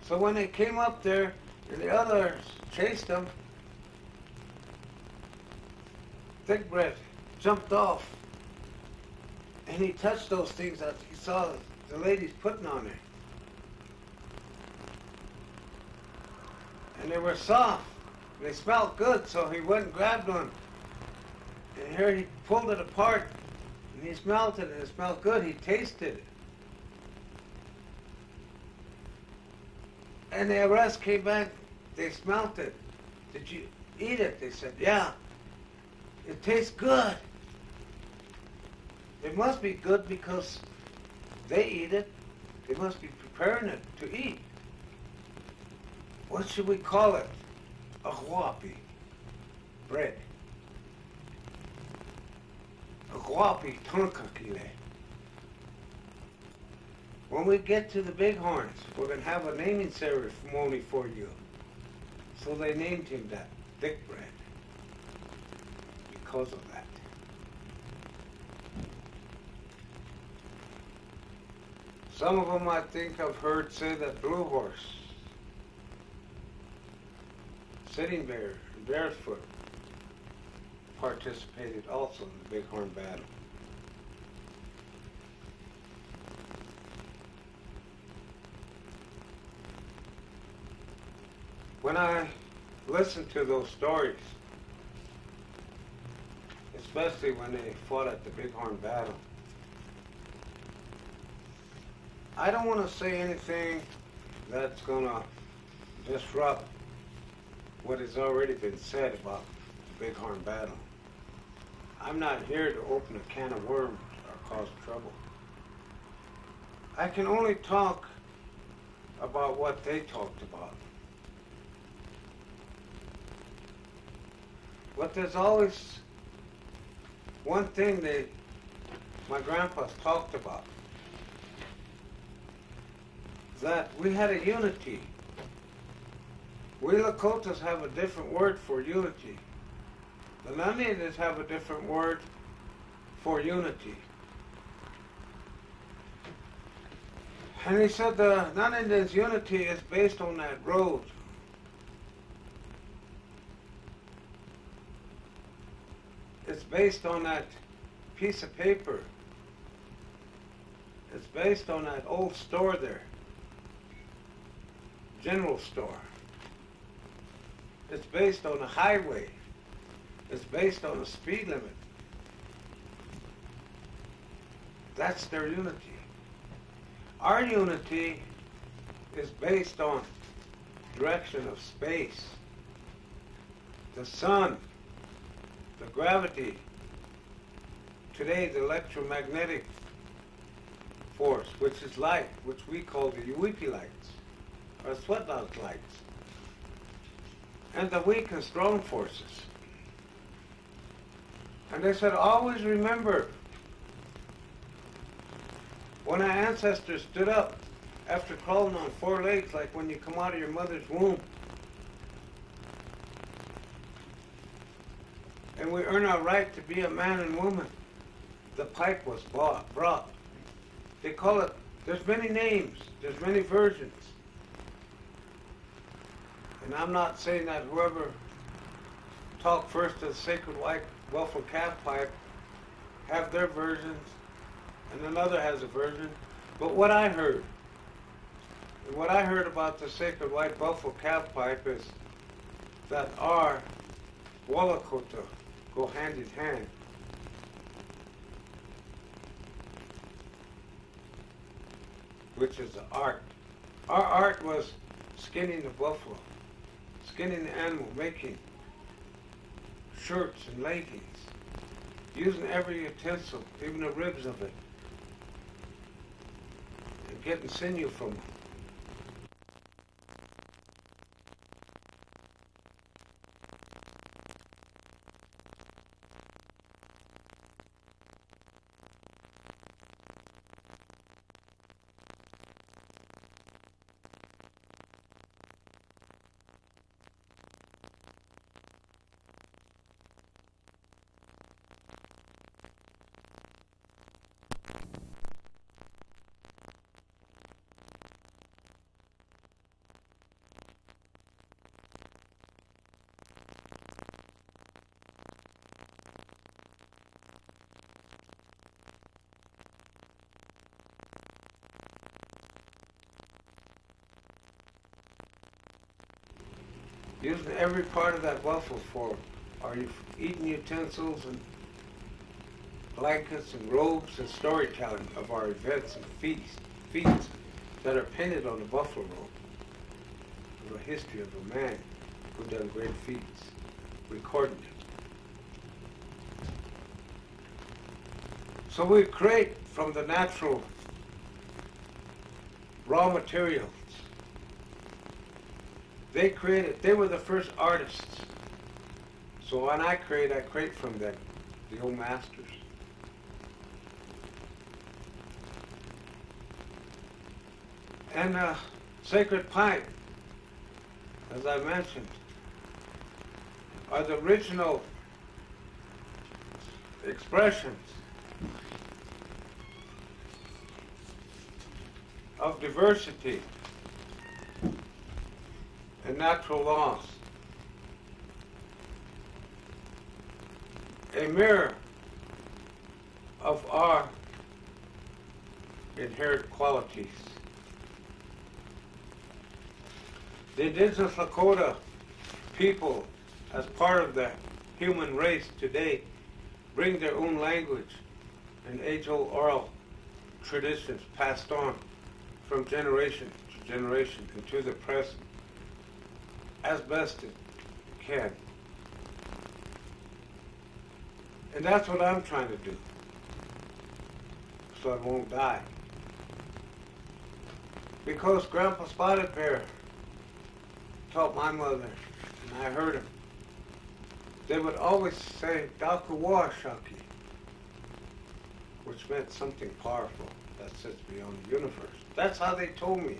So when they came up there and the others chased them, Thick Bread jumped off and he touched those things that he saw the ladies putting on there. And they were soft. They smelled good, so he went and grabbed one. And here he pulled it apart, and he smelled it, and it smelled good. He tasted it. And the rest came back. They smelled it. Did you eat it? They said, yeah. It tastes good. It must be good because they eat it. They must be preparing it to eat. What should we call it? A huapi, bread. A huapi tonkakile. When we get to the Bighorns, we're going to have a naming ceremony for you. So they named him that, Thick Bread, because of that. Some of them I think I've heard say that Blue Horse, Sitting Bear, and Bearsfoot participated also in the Bighorn battle. When I listen to those stories, especially when they fought at the Bighorn battle, I don't want to say anything that's going to disrupt what has already been said about the Bighorn battle. I'm not here to open a can of worms or cause trouble. I can only talk about what they talked about. But there's always one thing my grandpa's talked about, that we had a unity. We Lakotas have a different word for unity. The Mandan have a different word for unity. And he said the non-Indians' unity is based on that road. It's based on that piece of paper. It's based on that old store there. General store. It's based on a highway. It's based on a speed limit. That's their unity. Our unity is based on direction of space, the sun, the gravity, today the electromagnetic force, which is light, which we call the Uwiki lights, or sweat-lodge lights, and the weak and strong forces. And they said, always remember, when our ancestors stood up after crawling on 4 legs, like when you come out of your mother's womb, and we earn our right to be a man and woman, the pipe was brought. They call it, there's many names, there's many versions. And I'm not saying that whoever talked first to the sacred white buffalo calf pipe have their versions, and another has a version. But what I heard, and what I heard about the sacred white buffalo calf pipe is that our Lakota go hand in hand. Which is the art. Our art was skinning the buffalo, skinning the animal, making shirts and leggings, using every utensil, even the ribs of it, and getting sinew from them. Using every part of that buffalo for our eating utensils and blankets and robes and storytelling of our events and feats that are painted on the buffalo robe. The history of a man who done great feats, recording it. So we create from the natural raw materials. They created, they were the first artists. So when I create from them, the old masters. And sacred pipe, as I mentioned, are the original expressions of diversity and natural laws. A mirror of our inherent qualities. The indigenous Lakota people, as part of the human race today, bring their own language and age-old oral traditions passed on from generation to generation and to the present as best it can. And that's what I'm trying to do, so I won't die. Because Grandpa Spotted Bear taught my mother, and I heard him, they would always say, Dakuwa Shaki, which meant something powerful that sits beyond the universe. That's how they told me.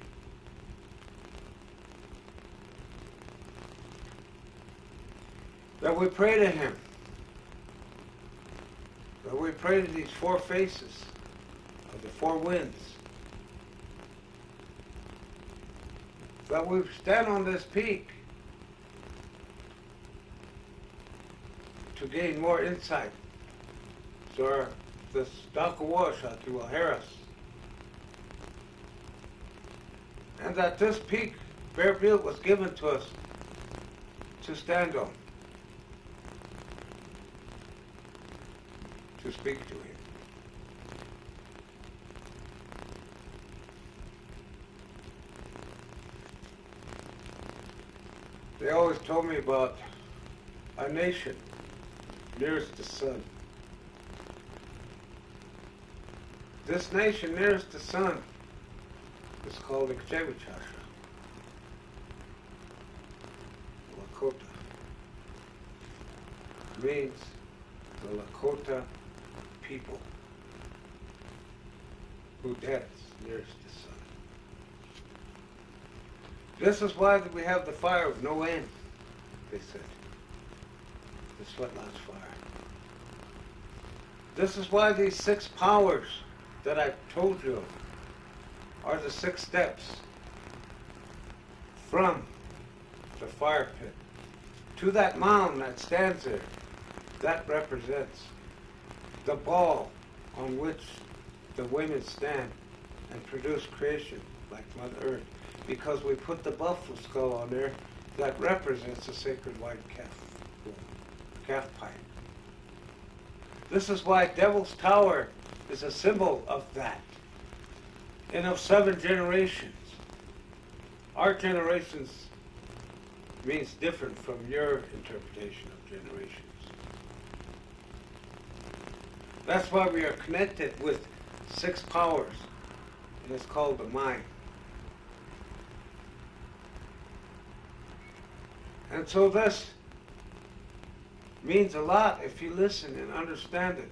That we pray to him. That we pray to these four faces of the four winds. that we stand on this peak to gain more insight. So this Daka Washati will hear us. And that this peak, Bear Butte, was given to us to stand on, to speak to him. They always told me about a nation nearest the sun. This nation nearest the sun is called the Lakota. Means the Lakota people who dance nearest the sun. This is why we have the fire of no end, they said. The sweat lodge fire. This is why these 6 powers that I told you are the 6 steps from the fire pit to that mound that stands there. That represents the ball on which the women stand and produce creation like Mother Earth. Because we put the buffalo skull on there, that represents the sacred white calf pipe. This is why Devil's Tower is a symbol of that. And of 7 generations. Our generations means different from your interpretation of generations. That's why we are connected with 6 powers, and it's called the mind. And so this means a lot if you listen and understand it.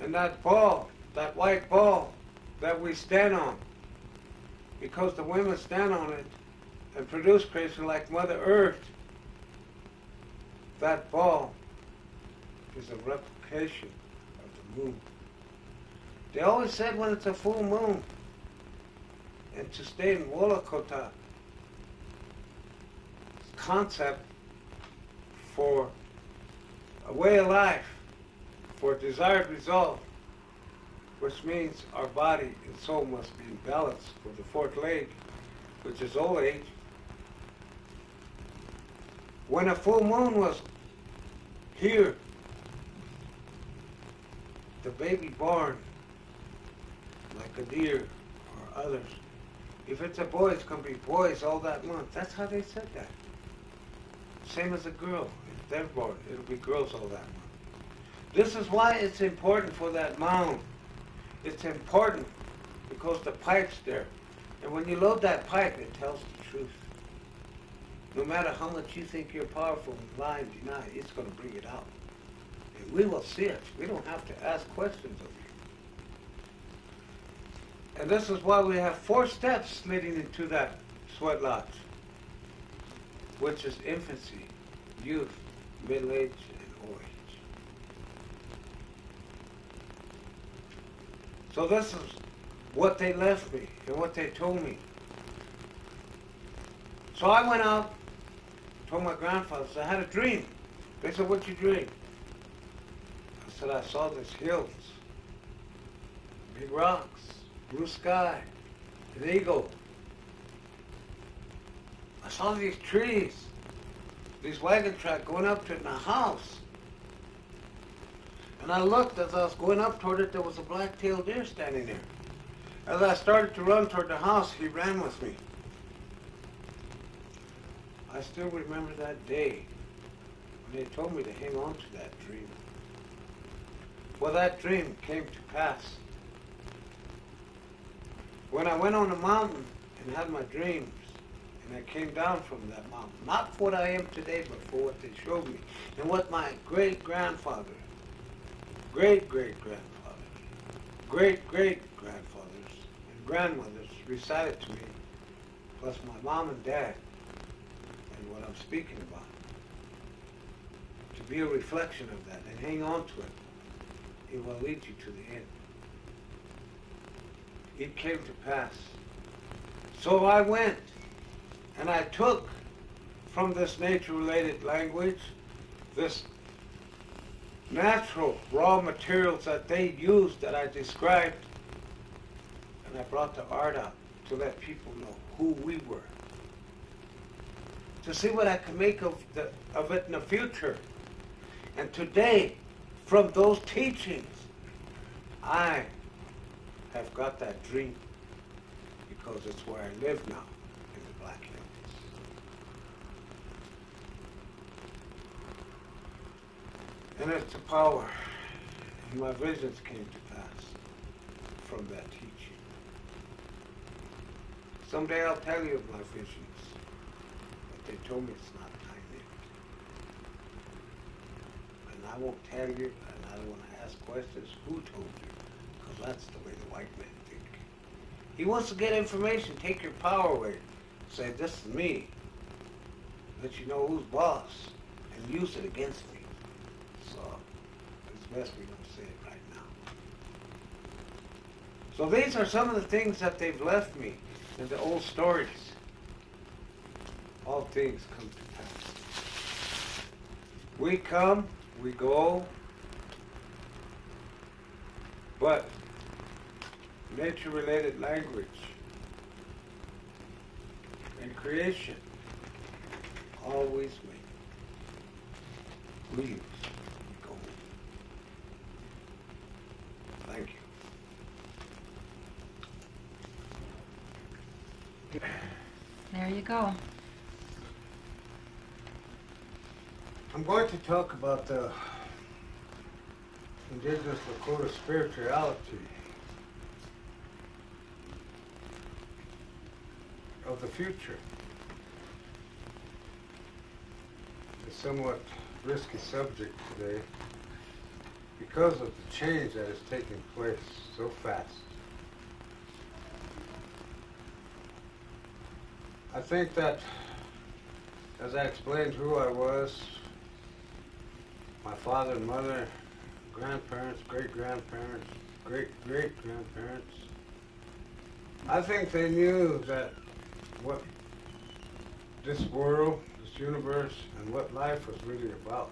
And that ball, that white ball that we stand on, because the women stand on it and produce creation like Mother Earth, that ball is a replication of the moon. They always said when it's a full moon, and to stay in Wolakota, concept for a way of life, for a desired result, which means our body and soul must be in balance for the 4th leg, which is old age. When a full moon was here, the baby born, like a deer or others, if it's a boy, it's going to be boys all that month. That's how they said that. Same as a girl. If they're born, it'll be girls all that month. This is why it's important for that mound. It's important because the pipe's there. And when you load that pipe, it tells the truth. No matter how much you think you're powerful and lie and deny, it's going to bring it out. And we will see it. We don't have to ask questions of you. And this is why we have 4 steps leading into that sweat lodge, which is infancy, youth, middle age, and old age. So this is what they left me and what they told me. So I went out, told my grandfather, I had a dream. They said, what'd you dream? I said, I saw these hills, big rocks, blue sky, an eagle. I saw these trees, these wagon track going up to it in a house. And I looked, as I was going up toward it, there was a black-tailed deer standing there. As I started to run toward the house, he ran with me. I still remember that day when they told me to hang on to that dream. Well, that dream came to pass. When I went on the mountain and had my dreams, and I came down from that mountain, not for what I am today, but for what they showed me, and what my great-grandfather, great-great-grandfather, great-great-grandfathers, and grandmothers recited to me, plus my mom and dad, and what I'm speaking about. To be a reflection of that and hang on to it, it will lead you to the end. It came to pass So I went and I took from this nature-related language, this natural raw materials that they used that I described, and I brought the art out to let people know who we were. To see what I can make of it in the future. And today, from those teachings, I have got that dream because it's where I live now, in the Black Hills. And it's the power. And my visions came to pass from that teaching. Someday I'll tell you of my visions, but they told me it's not time yet. And I won't tell you, and I don't want to ask questions, who told you, because that's the way the white men think. He wants to get information, take your power away, say, this is me, let you know who's boss, and use it against me. So it's best we don't say it right now. So these are some of the things that they've left me in the old stories. All things come to pass. We come, we go, but nature-related language and creation always leaves. Go. Thank you. There you go. I'm going to talk about the indigenous Lakota spirituality of the future. It's a somewhat risky subject today because of the change that is taking place so fast. I think that, as I explained who I was, my father and mother, grandparents, great-grandparents, great-great-grandparents, I think they knew that what this world, this universe, and what life was really about.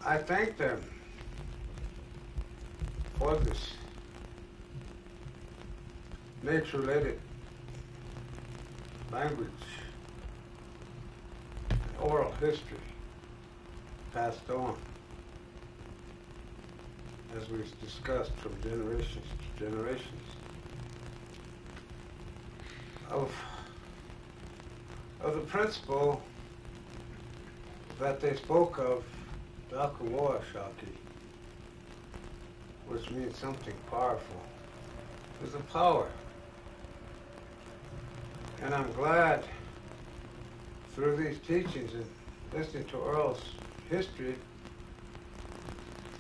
I thank them for this nature-related language and oral history passed on, as we've discussed, from generations to generations, of the principle that they spoke of, Shaki, which means something powerful. There's a power. And I'm glad through these teachings and listening to Earl's history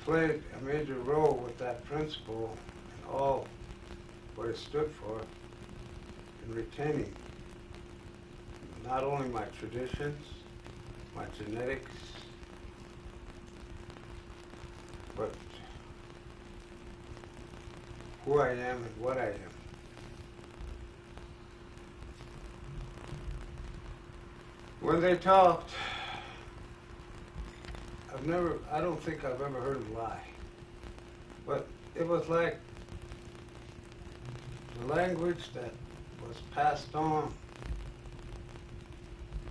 played a major role with that principle and all what it stood for in retaining not only my traditions, my genetics, but who I am and what I am. When they talked, I don't think I've ever heard them lie. But it was like the language that was passed on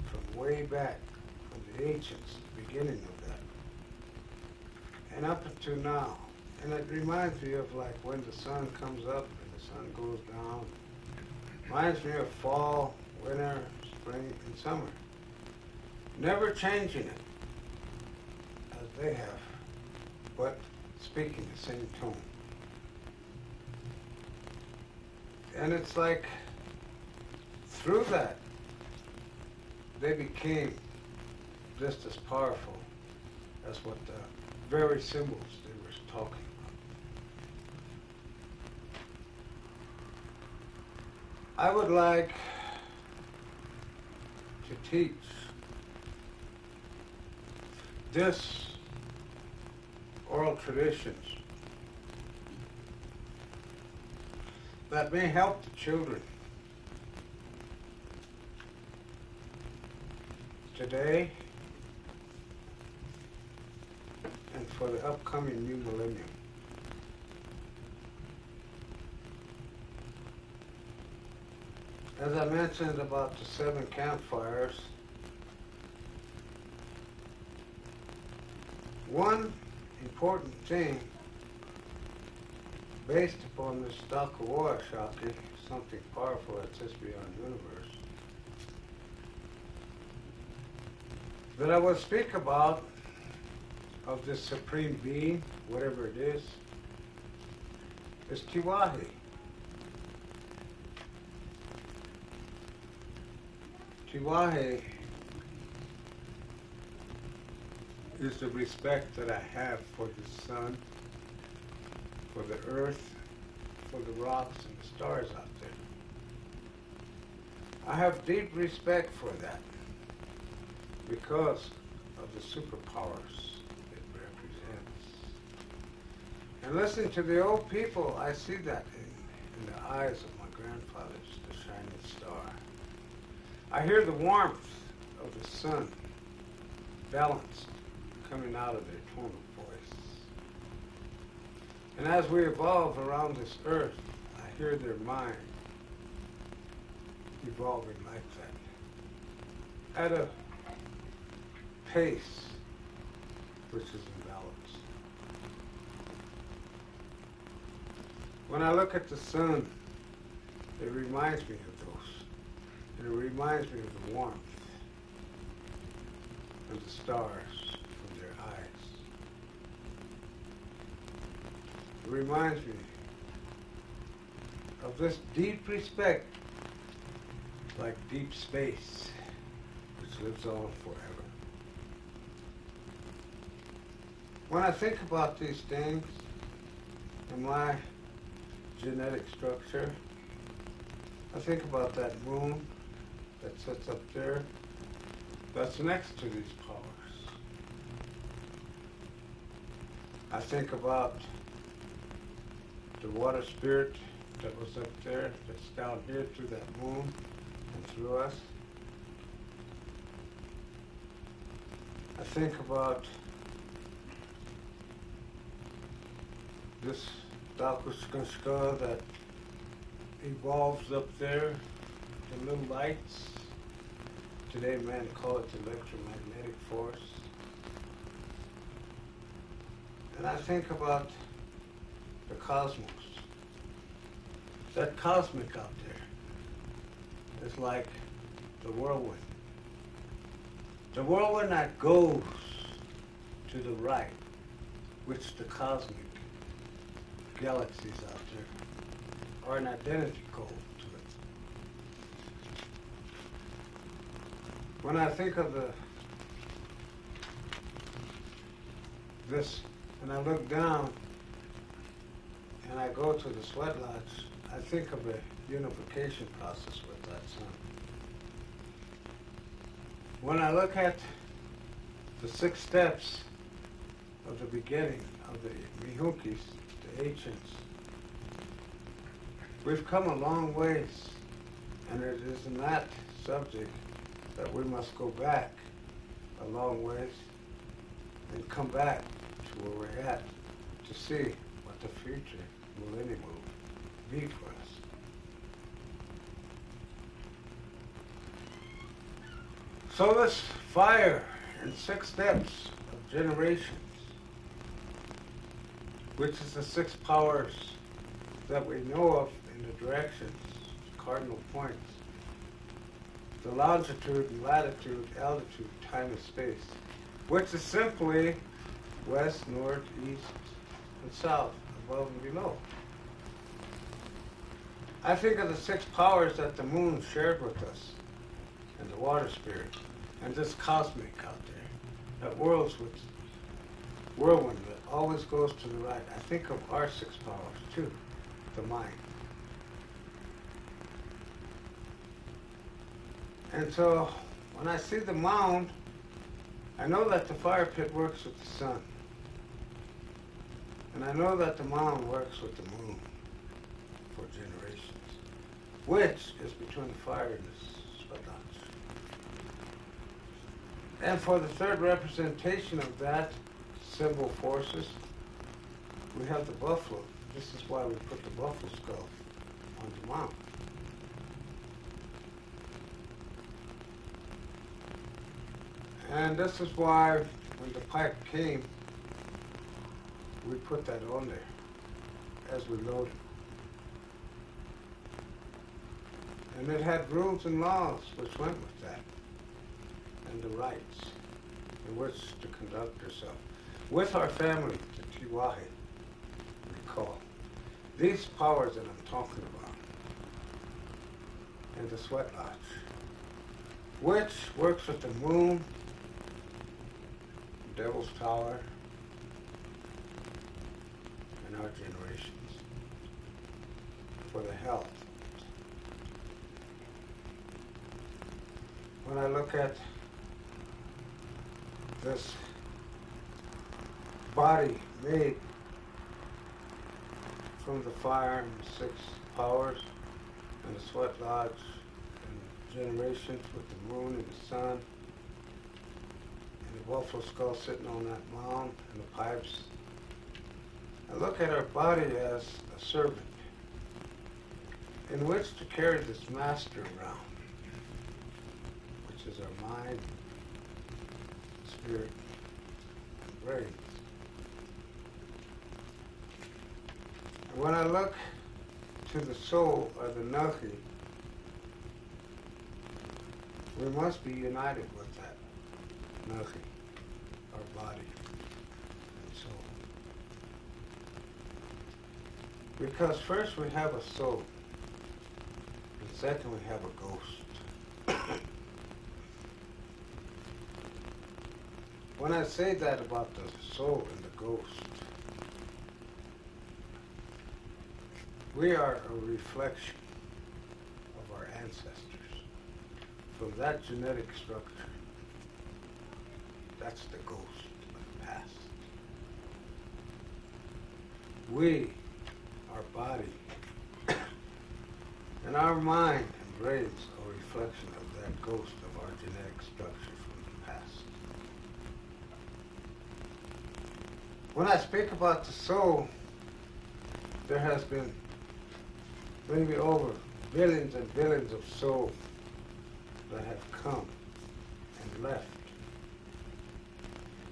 from way back, from the ancients, the beginning of that, and up until now. And it reminds me of like when the sun comes up and the sun goes down. Reminds me of fall, winter, spring, and summer. Never changing it as they have, but speaking the same tone. And it's like through that they became just as powerful as what the very symbols they were talking about. I would like to teach this oral traditions that may help the children today and for the upcoming new millennium. As I mentioned about the 7 campfires, one important thing based upon this Dakota Shaki, something powerful that sits beyond the universe, that I will speak about of this supreme being, whatever it is Tiwahi. Tiwahi is the respect that I have for the sun, for the earth, for the rocks and the stars out there. I have deep respect for that because of the superpowers it represents. And listening to the old people, I see that in the eyes of my grandfathers, the shining star. I hear the warmth of the sun, balanced, coming out of their tone of voice. And as we evolve around this earth, I hear their mind evolving like that, at a pace which is in balance. When I look at the sun, it reminds me of those. And it reminds me of the warmth of the stars from their eyes. It reminds me of this deep respect, like deep space, which lives on forever. When I think about these things and my genetic structure, I think about that moon that sits up there, that's next to these powers. I think about the water spirit that was up there, that's down here through that moon and through us. I think about this Dakushkashka that evolves up there, the little lights. Today men call it the electromagnetic force. And I think about the cosmos. That cosmic out there is like the whirlwind. The whirlwind that goes to the right, which the cosmic galaxies out there are an identity code to it. When I think of this, and I look down and I go to the sweat lodge, I think of a unification process with that sun. When I look at the 6 steps of the beginning of the Mihunkis, the ancients, we've come a long ways, and it is in that subject that we must go back a long ways and come back to where we're at to see what the future millennium will be for us. So this fire and 6 steps of generations, which is the 6 powers that we know of in the directions, cardinal points, the longitude and latitude, altitude, time and space, which is simply west, north, east, and south, above and below. I think of the 6 powers that the moon shared with us, and the water spirit, and this cosmic out there, that whirlwind that always goes to the right. I think of our 6 powers too, the mind. And so when I see the mound, I know that the fire pit works with the sun. And I know that the mound works with the moon for generations, which is between the fire and the sweat lodge. And for the third representation of that symbol forces, we have the buffalo. This is why we put the buffalo skull on the mount. And this is why when the pipe came, we put that on there as we loaded. And it had rules and laws which went with that, and the rights in which to conduct ourselves with our family, the Tiwahe, we call. These powers that I'm talking about, and the sweat lodge, which works with the moon, Devil's Tower, and our generations for the health. When I look at this body made from the fire and the 6 powers and the sweat lodge and generations with the moon and the sun and the buffalo skull sitting on that mound and the pipes, I look at our body as a servant in which to carry this master around, which is our mind, spirit, and brains. And when I look to the soul or the Nahi, we must be united with that Nahi, our body and soul. Because first we have a soul, and second we have a ghost. When I say that about the soul and the ghost, we are a reflection of our ancestors from that genetic structure. That's the ghost of the past. We, our body, and our mind and brains are a reflection of that ghost of our genetic structure from the past. When I speak about the soul, there has been maybe over billions and billions of souls that have come and left.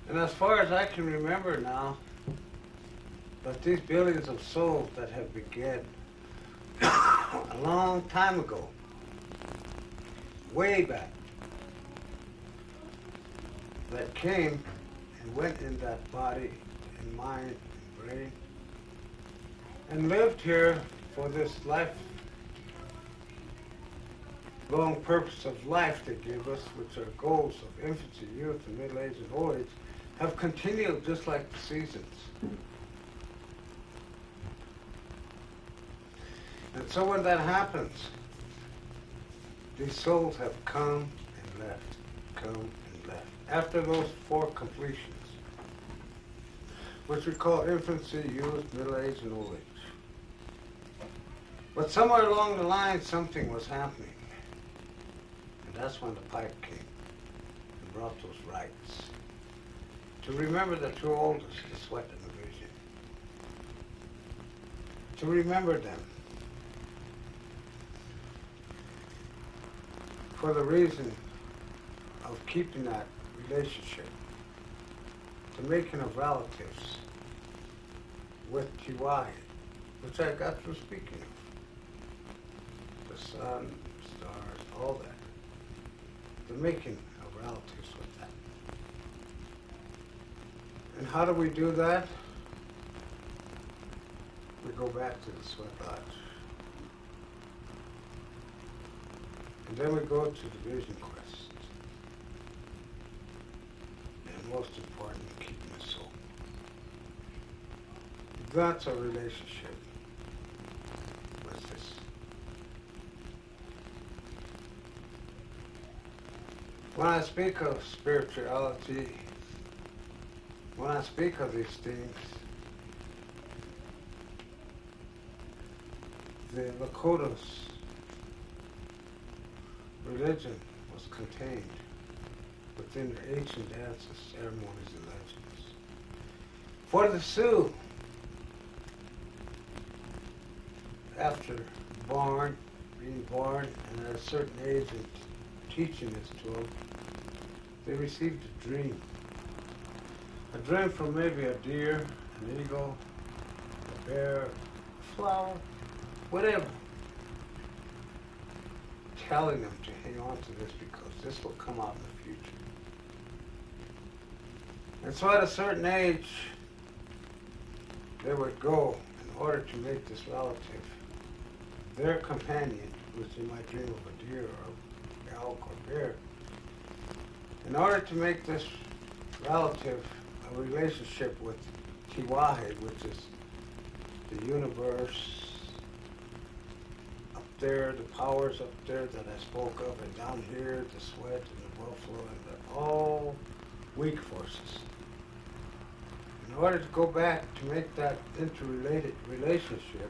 And as far as I can remember now, that these billions of souls that have begun a long time ago, way back, that came and went in that body and mind and brain and lived here for this long purpose of life they give us, which are goals of infancy, youth, and middle age and old age, have continued just like the seasons. And so when that happens, these souls have come and left, come and left. After those 4 completions, which we call infancy, youth, middle age, and old age. But somewhere along the line, something was happening. And that's when the pipe came and brought those rights. To remember the 2 oldest, the sweat and the vision. To remember them. For the reason of keeping that relationship. The making of relatives with Tiwahe, which I got through speaking of. The sun, stars, all that. The making of relatives with that. And how do we do that? We go back to the sweat lodge. And then we go to the vision quest. And most important, keeping the soul. That's our relationship with this. When I speak of spirituality, when I speak of these things, the Lakota's religion was contained within the ancient dances, ceremonies, and legends. For the Sioux, after being born, and at a certain age and teaching this to them, they received a dream. A dream from maybe a deer, an eagle, a bear, a flower, whatever, telling them to hang on to this because this will come out in the future. And so at a certain age, they would go in order to make this relative their companion, which they might dream of a deer or elk or bear. In order to make this relative a relationship with Tiwahe, which is the universe up there, the powers up there that I spoke of, and down here, the sweat and the buffalo, and they're all weak forces. In order to go back to make that interrelated relationship,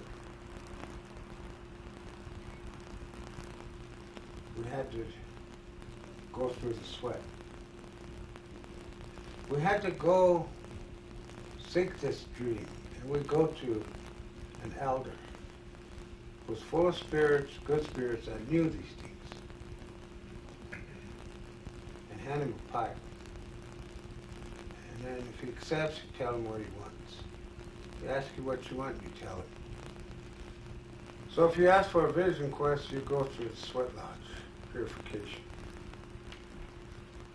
we had to go through the sweat. We had to go seek this dream, and we go to an elder who was full of spirits, good spirits, that knew these things, and hand him a pipe. And then if he accepts, you tell him what he wants. If he asks you what you want, you tell him. So if you ask for a vision quest, you go through the sweat lodge, purification.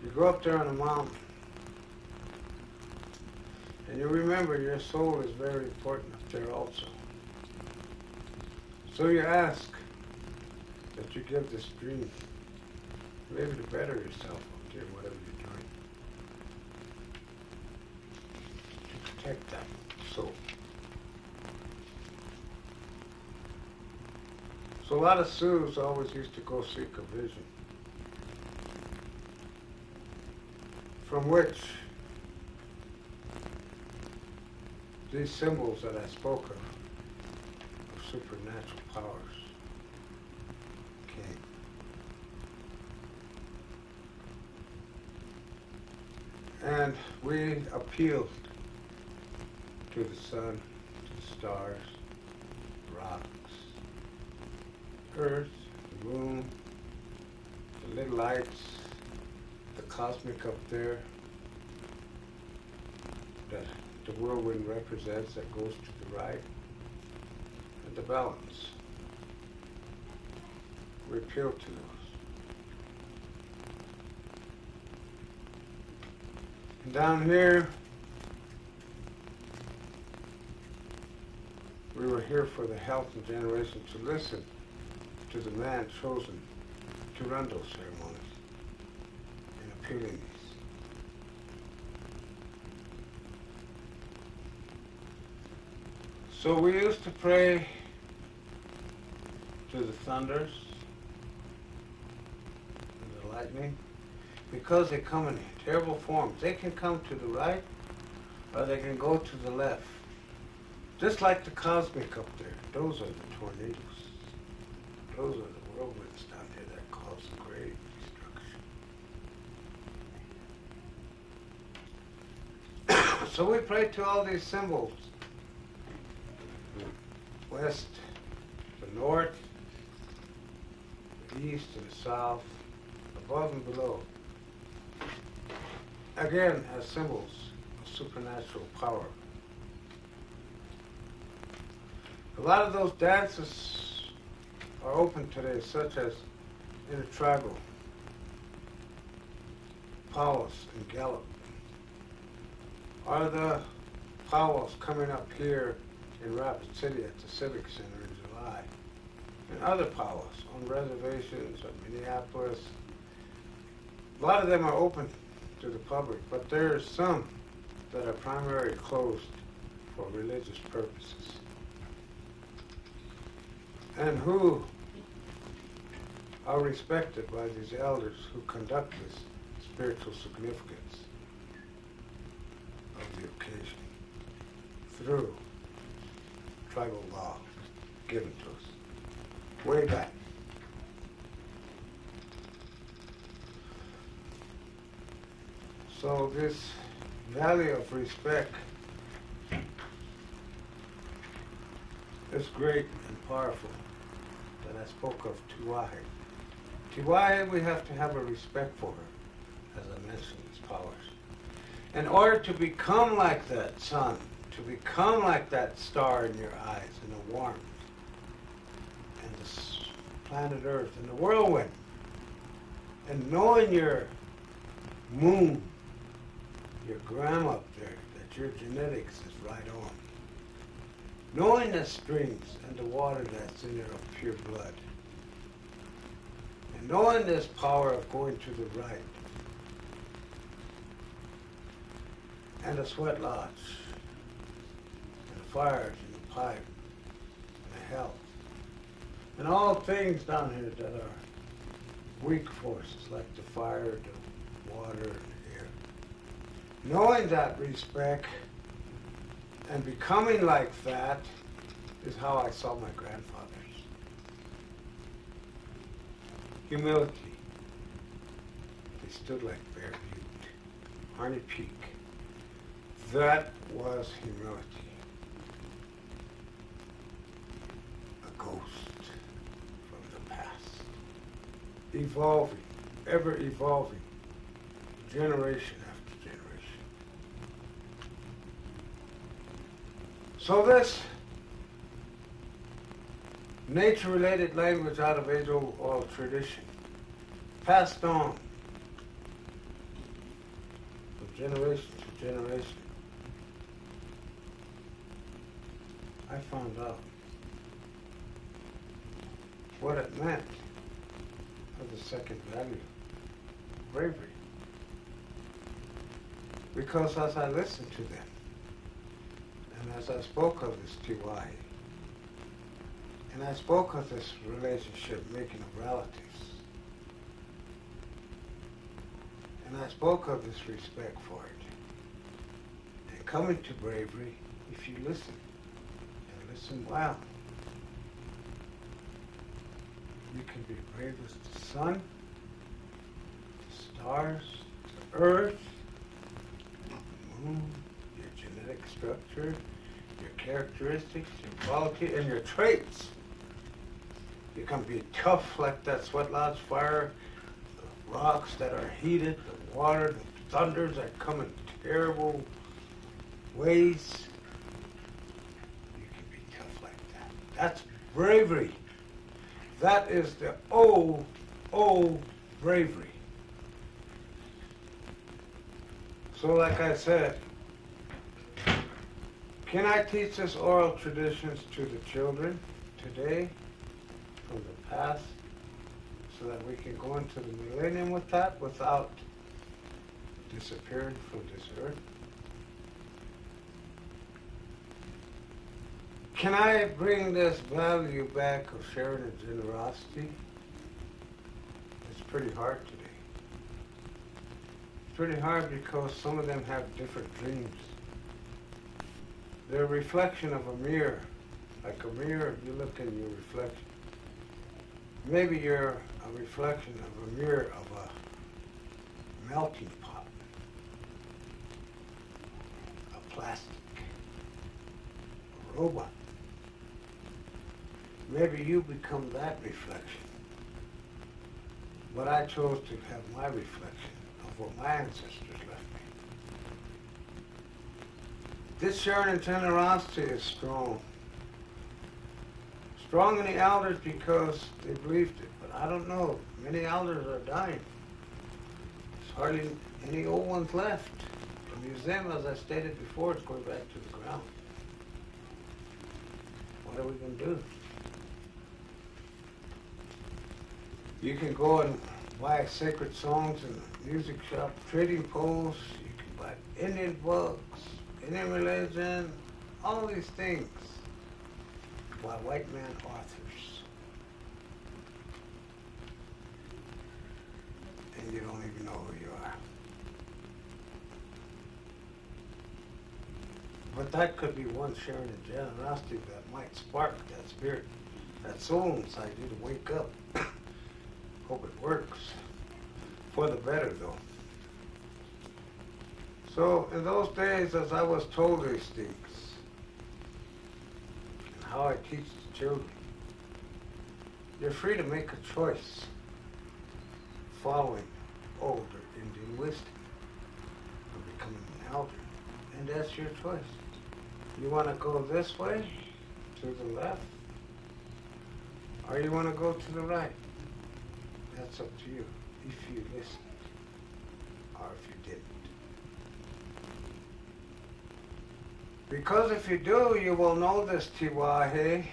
You go up there on a mountain, and you remember your soul is very important up there also. So you ask that you give this dream, maybe to better yourself up there, whatever you're doing, to protect that soul. So a lot of Sioux always used to go seek a vision, from which these symbols that I spoke of supernatural powers came. And we appealed to the sun, to the stars, rocks, earth, the moon, the little lights, the cosmic up there that the whirlwind represents, that goes to the right, and the balance. We appeal to those. And down here, we were here for the health and generation to listen to the man chosen to run those ceremonies and appealing these. So we used to pray to the thunders and the lightning, because they come in terrible forms. They can come to the right, or they can go to the left. Just like the cosmic up there. Those are the tornadoes. Those are the whirlwinds down here that cause great destruction. So we pray to all these symbols. The west, the north, the east and the south, above and below. Again, as symbols of supernatural power. A lot of those dances are open today, such as intertribal, powwows and gallop. Are the powwows coming up here in Rapid City at the Civic Center in July, and other powwows on reservations in Minneapolis. A lot of them are open to the public, but there are some that are primarily closed for religious purposes, and who are respected by these elders who conduct this spiritual significance of the occasion through tribal law given to us. way back. So this value of respect is great and powerful that I spoke of Tiwahi. Tiwahi, we have to have a respect for her, as I mentioned, these powers. In order to become like that sun, to become like that star in your eyes, and the warmth, and the planet Earth, and the whirlwind, and knowing your moon, your gram up there, that your genetics is right on. Knowing the streams and the water that's in there of pure blood. And knowing this power of going to the right. And the sweat lodge. And the fires and the pipe. And the health. And all things down here that are weak forces, like the fire, the water, and the air. Knowing that respect and becoming like that is how I saw my grandfathers. Humility. They stood like Bear Butte, Harney Peak. That was humility. A ghost from the past. Evolving, ever evolving, generation after generation. So this nature-related language out of age-old oral tradition, passed on from generation to generation, I found out what it meant for the second value, bravery. Because as I listened to them, and as I spoke of this Tiwahi, and I spoke of this relationship making of relatives, and I spoke of this respect for it, and coming to bravery if you listen, and listen well. You can be brave as the sun, the stars, the earth, the moon, your genetic structure, your characteristics, your quality, and your traits. You can be tough like that sweat lodge fire, the rocks that are heated, the water, the thunders that come in terrible ways. You can be tough like that. That's bravery. That is the old bravery. So like I said, can I teach this oral traditions to the children today from the past so that we can go into the millennium with that without disappearing from this earth? Can I bring this value back of sharing and generosity? It's pretty hard today. It's pretty hard because some of them have different dreams. They're a reflection of a mirror. Like a mirror, you look in your reflection. Maybe you're a reflection of a mirror of a melting pot, a plastic, a robot. Maybe you become that reflection. But I chose to have my reflection of what my ancestors left me. This sharing and generosity is strong. Strong in the elders because they believed it, but I don't know. Many elders are dying. There's hardly any old ones left. The museum, as I stated before, is going back to the ground. What are we going to do? You can go and buy sacred songs in the music shop, trading posts, you can buy Indian books, Indian religion, all these things by white man authors. And you don't even know who you are. But that could be one sharing of generosity that might spark that spirit that soul inside you to wake up. Hope it works. For the better, though. So, in those days, as I was told these things, and how I teach the children, you're free to make a choice following older Indian wisdom or becoming an elder. And that's your choice. You want to go this way, to the left, or you want to go to the right. That's up to you, if you listened, or if you didn't. Because if you do, you will know this tiwahe,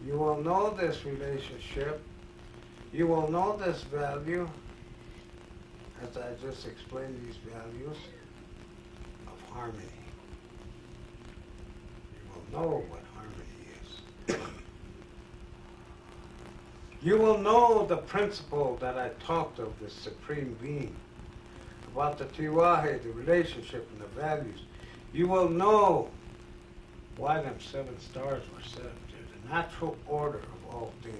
you will know this relationship, you will know this value, as I just explained these values of harmony. You will know what harmony is. You will know the principle that I talked of, the Supreme Being, about the tiwahe, the relationship and the values. You will know why them 7 stars were set up there, the natural order of all things.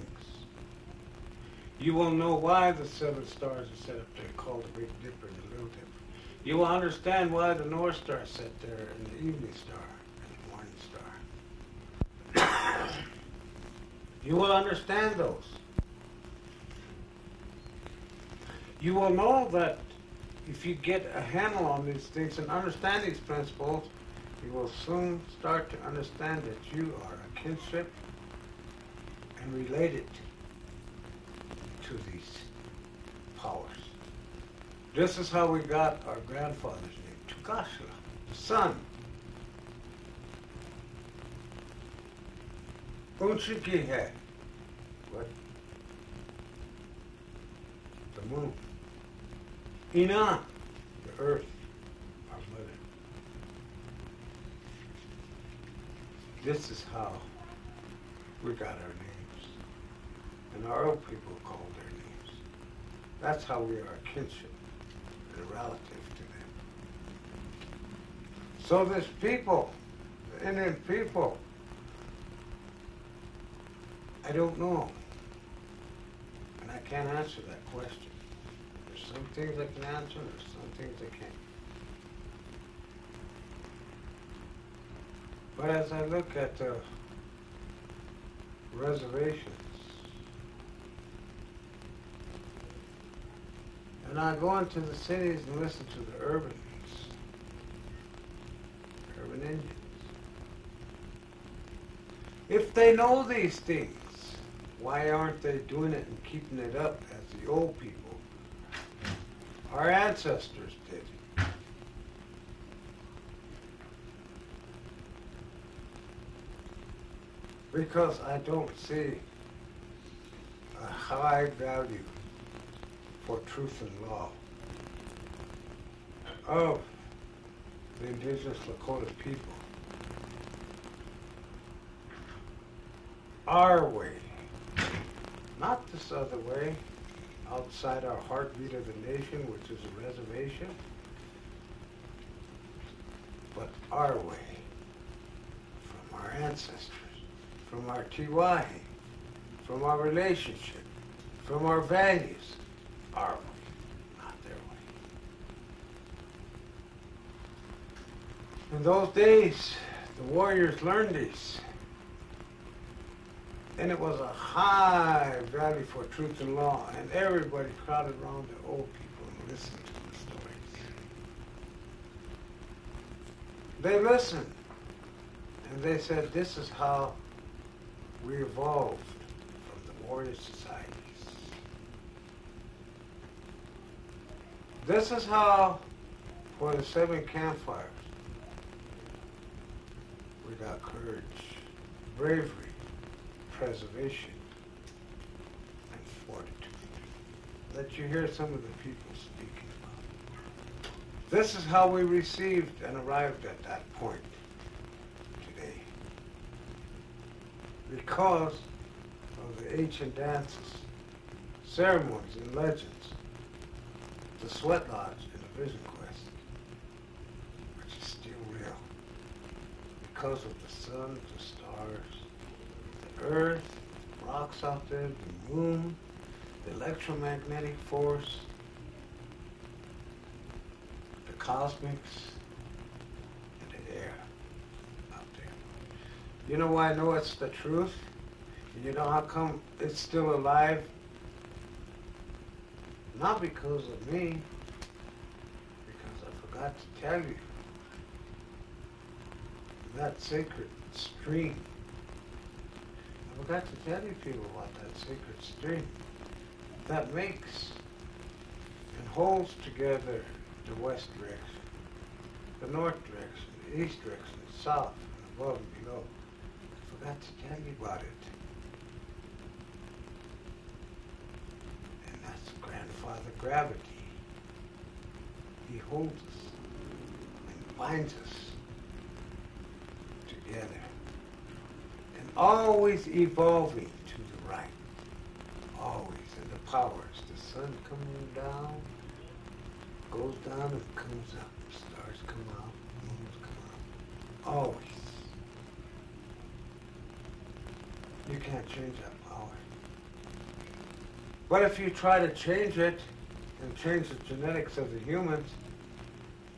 You will know why the 7 stars are set up there, called the Big Dipper and the Little Dipper. You will understand why the North Star is set there, and the Evening Star, and the Morning Star. You will understand those. You will know that if you get a handle on these things and understand these principles, you will soon start to understand that you are a kinship and related to these powers. This is how we got our grandfather's name, Tukashla, the sun. Unchikihe, what? The moon. Ina, the earth, our mother. This is how we got our names. And our old people called their names. That's how we are kinship and relative to them. So this people, the Indian people, I don't know. And I can't answer that question. There's some things I can answer, there's some things I can't. But as I look at the reservations, and I go into the cities and listen to the urban Indians, if they know these things, why aren't they doing it and keeping it up as the old people, our ancestors, did? Because I don't see a high value for truth and law of the indigenous Lakota people. Our way, not this other way, outside our heartbeat of the nation, which is a reservation, but our way, from our ancestors, from our tiwahi, from our relationship, from our values, our way, not their way. In those days, the warriors learned these. And it was a high value for truth and law, and everybody crowded around the old people and listened to the stories. They listened, and they said, this is how we evolved from the warrior societies. This is how, for the 7 campfires, we got courage, bravery, preservation, and fortitude that you hear some of the people speaking about. This is how we received and arrived at that point today. Because of the ancient dances, ceremonies, and legends, the sweat lodge and the vision quest, which is still real. Because of the sun, the stars, the earth, rocks out there, the moon, the electromagnetic force, the cosmics, and the air out there. You know why I know it's the truth? You know how come it's still alive? Not because of me, because I forgot to tell you. That sacred stream. I forgot to tell you people about that sacred stream that makes and holds together the west direction, the north direction, the east direction, the south, and above and below. I forgot to tell you about it. And that's grandfather gravity. He holds us and binds us together. And always evolving to the right. Always. And the powers. The sun coming down, goes down and comes up. Stars come out, moons come out. Always. You can't change that power. But if you try to change it and change the genetics of the humans,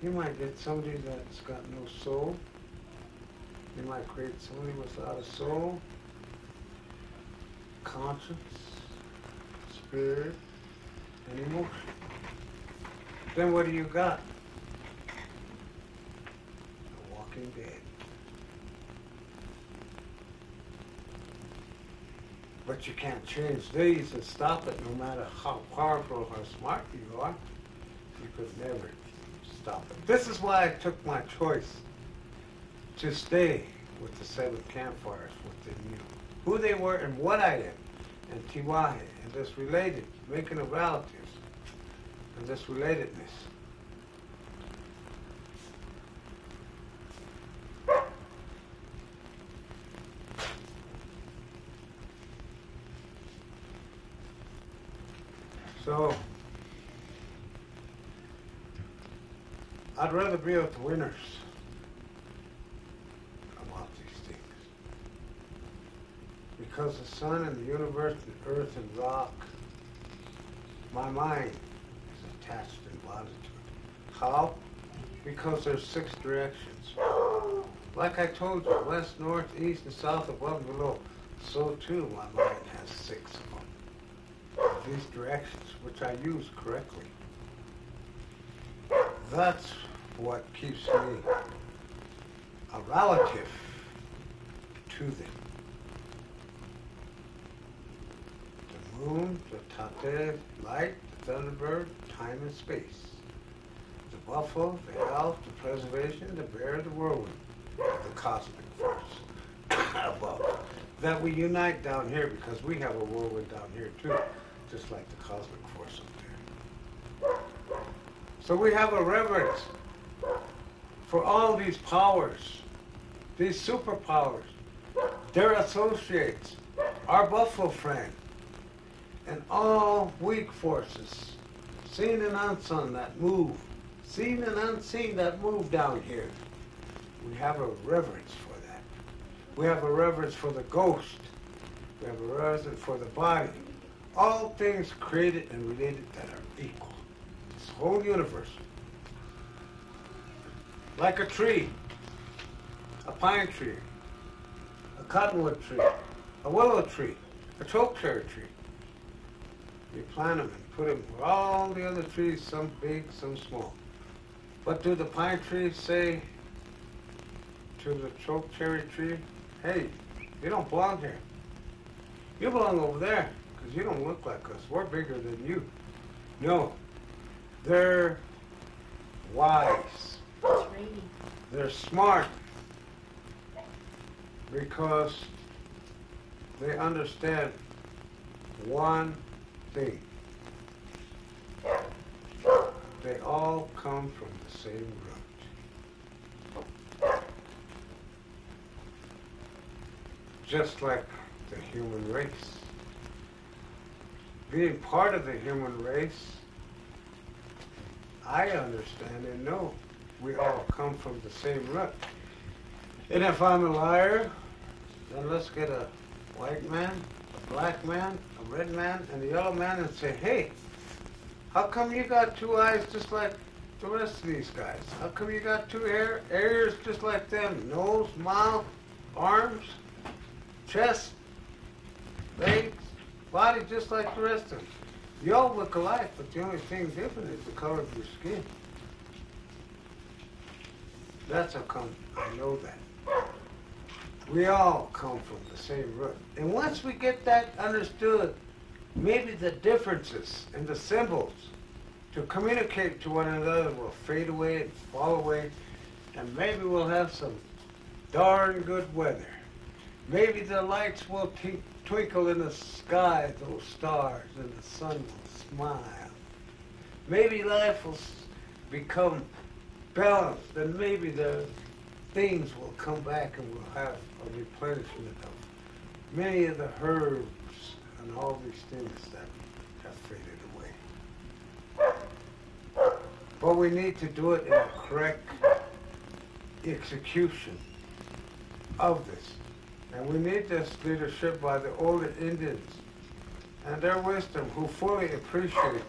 you might get somebody that's got no soul. You might create somebody without a soul, conscience, spirit, and emotion. Then what do you got? A walking dead. But you can't change these and stop it no matter how powerful or smart you are. You could never stop it. This is why I took my choice to stay with the 7 campfires, with the, who they were and what I am, and Tiwahe, and this related, making of relatives, and this relatedness. So, I'd rather be with the winners about these things. Because the sun and the universe and earth and rock, my mind is attached and bonded to it. How? Because there's 6 directions. Like I told you, west, north, east, and south, above and below. So too, my mind has 6 of them. These directions, which I use correctly. That's what keeps me a relative to them. The moon, the tate, light, the thunderbird, time and space. The buffalo, the elf, the preservation, the bear, the whirlwind, the cosmic force above. That we unite down here because we have a whirlwind down here too. Just like the cosmic force up there. So we have a reverence for all these powers, these superpowers, their associates, our buffalo friend, and all weak forces, seen and unseen that move, seen and unseen that move down here. We have a reverence for that. We have a reverence for the ghost. We have a reverence for the body. All things created and related that are equal. This whole universe. Like a tree, a pine tree, a cottonwood tree, a willow tree, a chokecherry tree. You plant them and put them with all the other trees, some big, some small. But do the pine trees say to the chokecherry tree, hey, you don't belong here. You belong over there. Because you don't look like us. We're bigger than you. No. They're wise. They're smart. Because they understand one thing. They all come from the same root. Just like the human race. Being part of the human race, I understand and know we all come from the same root. And if I'm a liar, then let's get a white man, a black man, a red man, and a yellow man and say, hey, how come you got two eyes just like the rest of these guys? How come you got two ears just like them? Nose, mouth, arms, chest, legs, body just like the rest of them. You all look alike, but the only thing different is the color of your skin. That's how come I know that. We all come from the same root. And once we get that understood, maybe the differences and the symbols to communicate to one another will fade away and fall away, and maybe we'll have some darn good weather. Maybe the lights will twinkle in the sky, those stars, and the sun will smile. Maybe life will become balanced, and maybe the things will come back and we'll have a replenishment of many of the herbs and all these things that have faded away. But we need to do it in a correct execution of this. And we need this leadership by the older Indians and their wisdom, who fully appreciate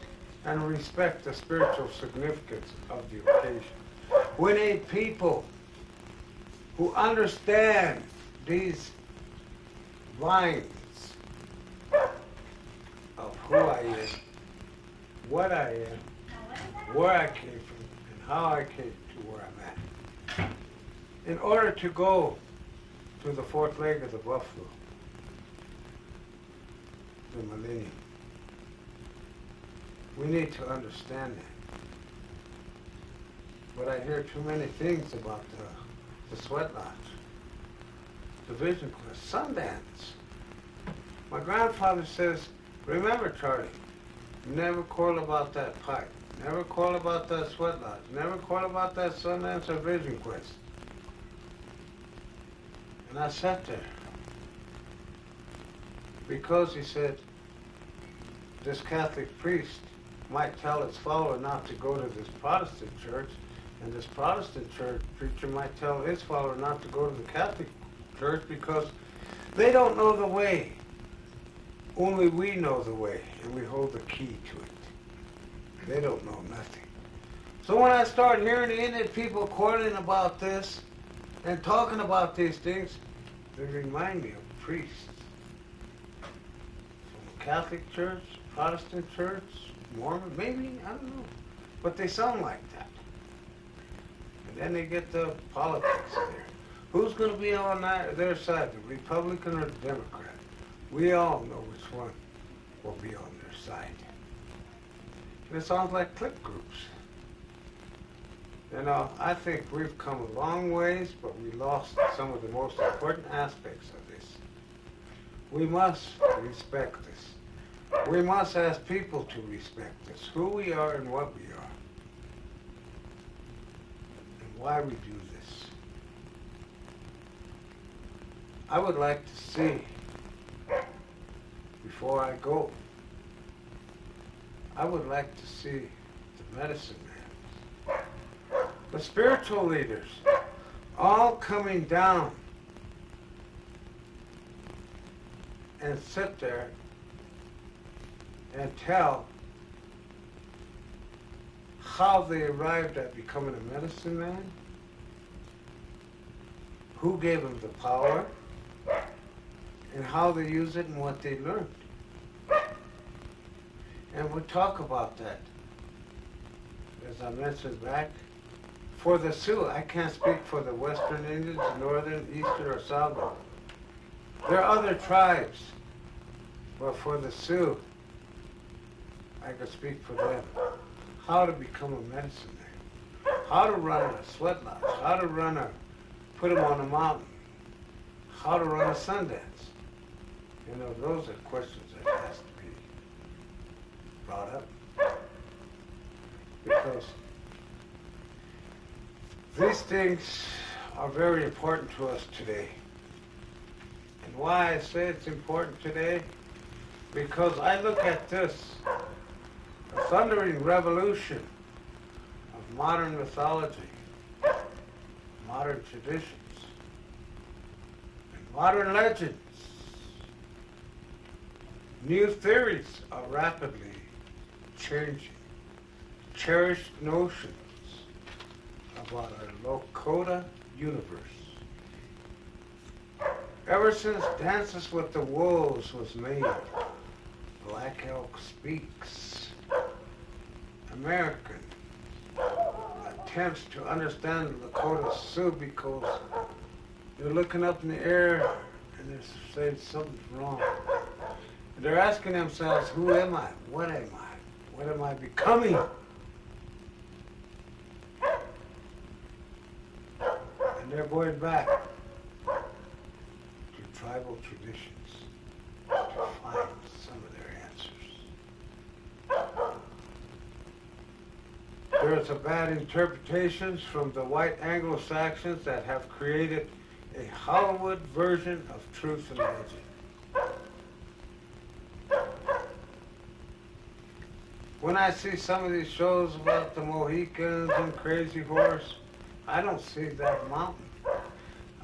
and respect the spiritual significance of the occasion. We need people who understand these lines of who I am, what I am, where I came from, and how I came to where I'm at, in order to go to the fourth leg of the buffalo, the millennium. We need to understand that. But I hear too many things about the sweat lodge, the vision quest, Sundance. My grandfather says, remember, Charlie, never quarrel about that pipe, never quarrel about that sweat lodge, never quarrel about that Sundance or vision quest. And I sat there because he said this Catholic priest might tell its follower not to go to this Protestant church, and this Protestant church preacher might tell its follower not to go to the Catholic church because they don't know the way. Only we know the way, and we hold the key to it. They don't know nothing. So when I start hearing the Indian people quarreling about this and talking about these things, they remind me of priests from the Catholic church, Protestant church, Mormon, maybe, I don't know. But they sound like that. And then they get the politics in there. Who's going to be on their side, the Republican or the Democrat? We all know which one will be on their side. And it sounds like clique groups. You know, I think we've come a long ways, but we lost some of the most important aspects of this. We must respect this. We must ask people to respect this, who we are and what we are, and why we do this. I would like to see, before I go, I would like to see the medicine man, the spiritual leaders, all coming down and sit there and tell how they arrived at becoming a medicine man, who gave them the power, and how they use it and what they learned. And we'll talk about that, as I mentioned back. For the Sioux, I can't speak for the Western Indians, Northern, Eastern, or Southern. There are other tribes, but for the Sioux, I could speak for them. How to become a medicine man, how to run a sweat lodge, how to put them on a mountain, how to run a Sundance. You know, those are questions that has to be brought up. Because these things are very important to us today. And why I say it's important today? Because I look at this, a thundering revolution of modern mythology, modern traditions, and modern legends New theories are rapidly changing cherished notions about our Lakota universe. Ever since Dances with the Wolves was made, Black Elk Speaks, American attempts to understand the Lakota Sioux because they're looking up in the air and they're saying something's wrong. And they're asking themselves, who am I? What am I? What am I becoming? And they're going back to tribal traditions to find some of their answers. There's a bad interpretations from the white Anglo-Saxons that have created a Hollywood version of truth and legend. When I see some of these shows about the Mohicans and Crazy Horse, I don't see that mountain.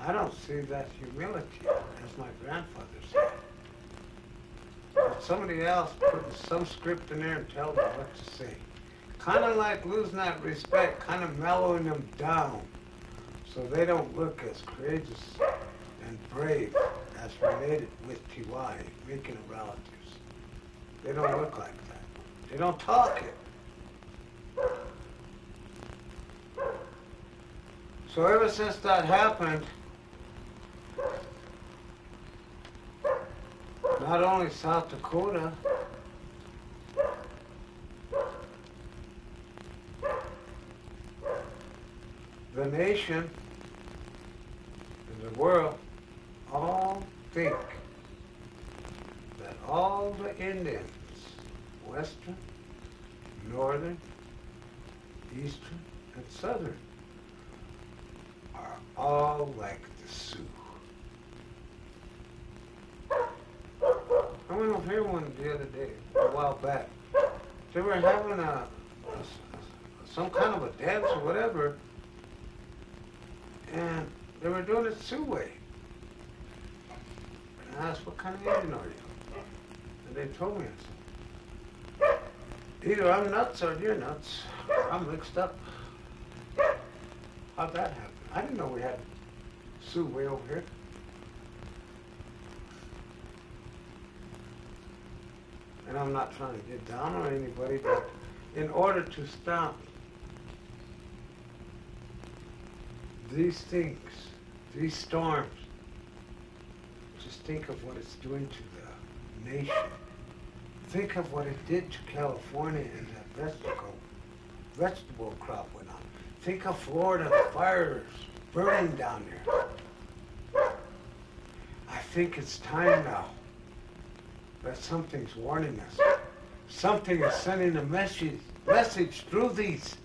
I don't see that humility, as my grandfather said. But somebody else putting some script in there and telling them what to say. Kind of like losing that respect, kind of mellowing them down so they don't look as courageous and brave as related with T.Y., making of relatives. They don't look like that. They don't talk it. So ever since that happened, not only South Dakota, the nation and the world all think that all the Indians, Western, Northern, Eastern, and Southern, are all like the Sioux. I went over here one the other day, a while back. They were having some kind of a dance or whatever, and they were doing it Sioux way. And I asked, what kind of Indian are you? And they told me, I said, either I'm nuts or you're nuts. I'm mixed up. How'd that happen? I didn't know we had Sioux way over here. And I'm not trying to get down on anybody, but in order to stop these things, these storms, just think of what it's doing to the nation. Think of what it did to California and that vegetable crop went on. Think of Florida, the fires burning down there. I think it's time now that something's warning us. Something is sending a message through these.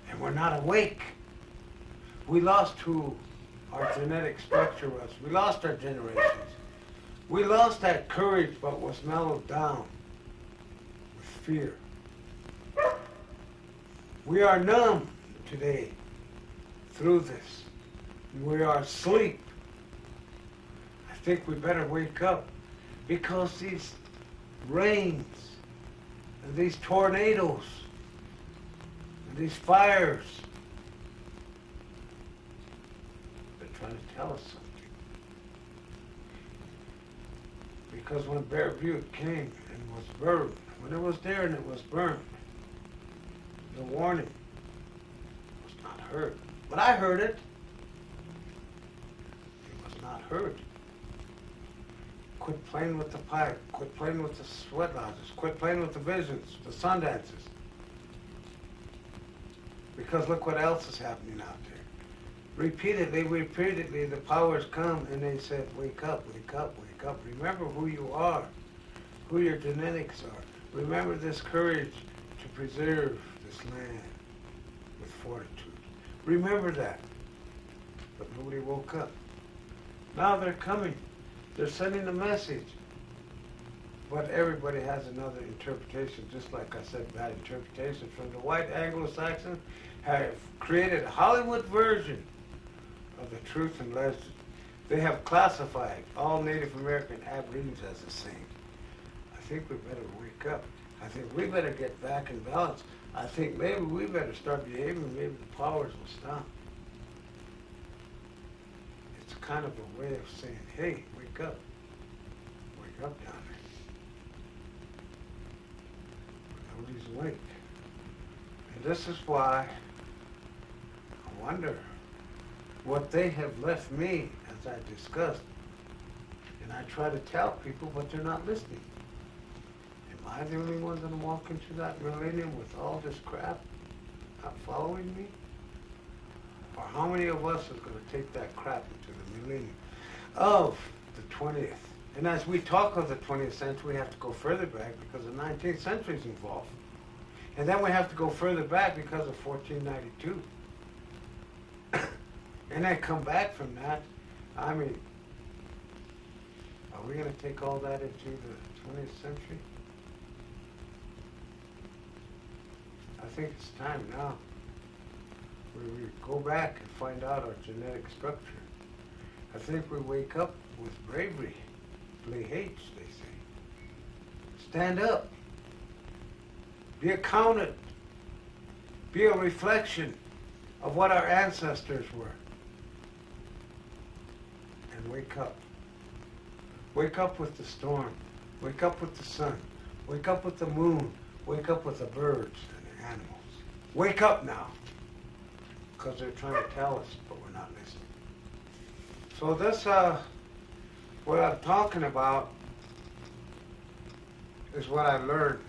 And we're not awake. We lost who our genetic structure was. We lost our generations. We lost that courage, but was mellowed down with fear. We are numb today through this. We are asleep. I think we better wake up because these rains and these tornadoes and these fires, they're trying to tell us something. Because when Bear Butte came and was burned, when it was there and it was burned, the warning was not heard. But I heard it. It was not heard. Quit playing with the pipe. Quit playing with the sweat lodges. Quit playing with the visions, the sun dances. Because look what else is happening out there. Repeatedly, the powers come and they said, wake up, wake up, wake up. Remember who you are, who your genetics are. Remember this courage to preserve this land with fortitude. Remember that. But nobody woke up. Now they're coming. They're sending a message. But everybody has another interpretation, just like I said, bad interpretation from the white Anglo-Saxons have created a Hollywood version of the truth and legend. They have classified all Native American Aborigines as the same. I think we better wake up. I think we better get back in balance. I think maybe we better start behaving. Maybe the powers will stop. It's kind of a way of saying, hey, wake up. Wake up down there. Nobody's awake. And this is why I wonder what they have left me, as I discussed. And I try to tell people, but they're not listening. Am I the only one going to walk into that millennium with all this crap not following me? Or how many of us are going to take that crap into the millennium of the 20th? And as we talk of the 20th century, we have to go further back because the 19th century is involved. And then we have to go further back because of 1492. And then come back from that. I mean, are we going to take all that into the 20th century? I think it's time now where we go back and find out our genetic structure. I think we wake up with bravery. Play H, they say. Stand up. Be accounted. Be a reflection of what our ancestors were. And wake up. Wake up with the storm. Wake up with the sun. Wake up with the moon. Wake up with the birds and the animals. Wake up now. Because they're trying to tell us, but we're not listening. So this, what I'm talking about is what I learned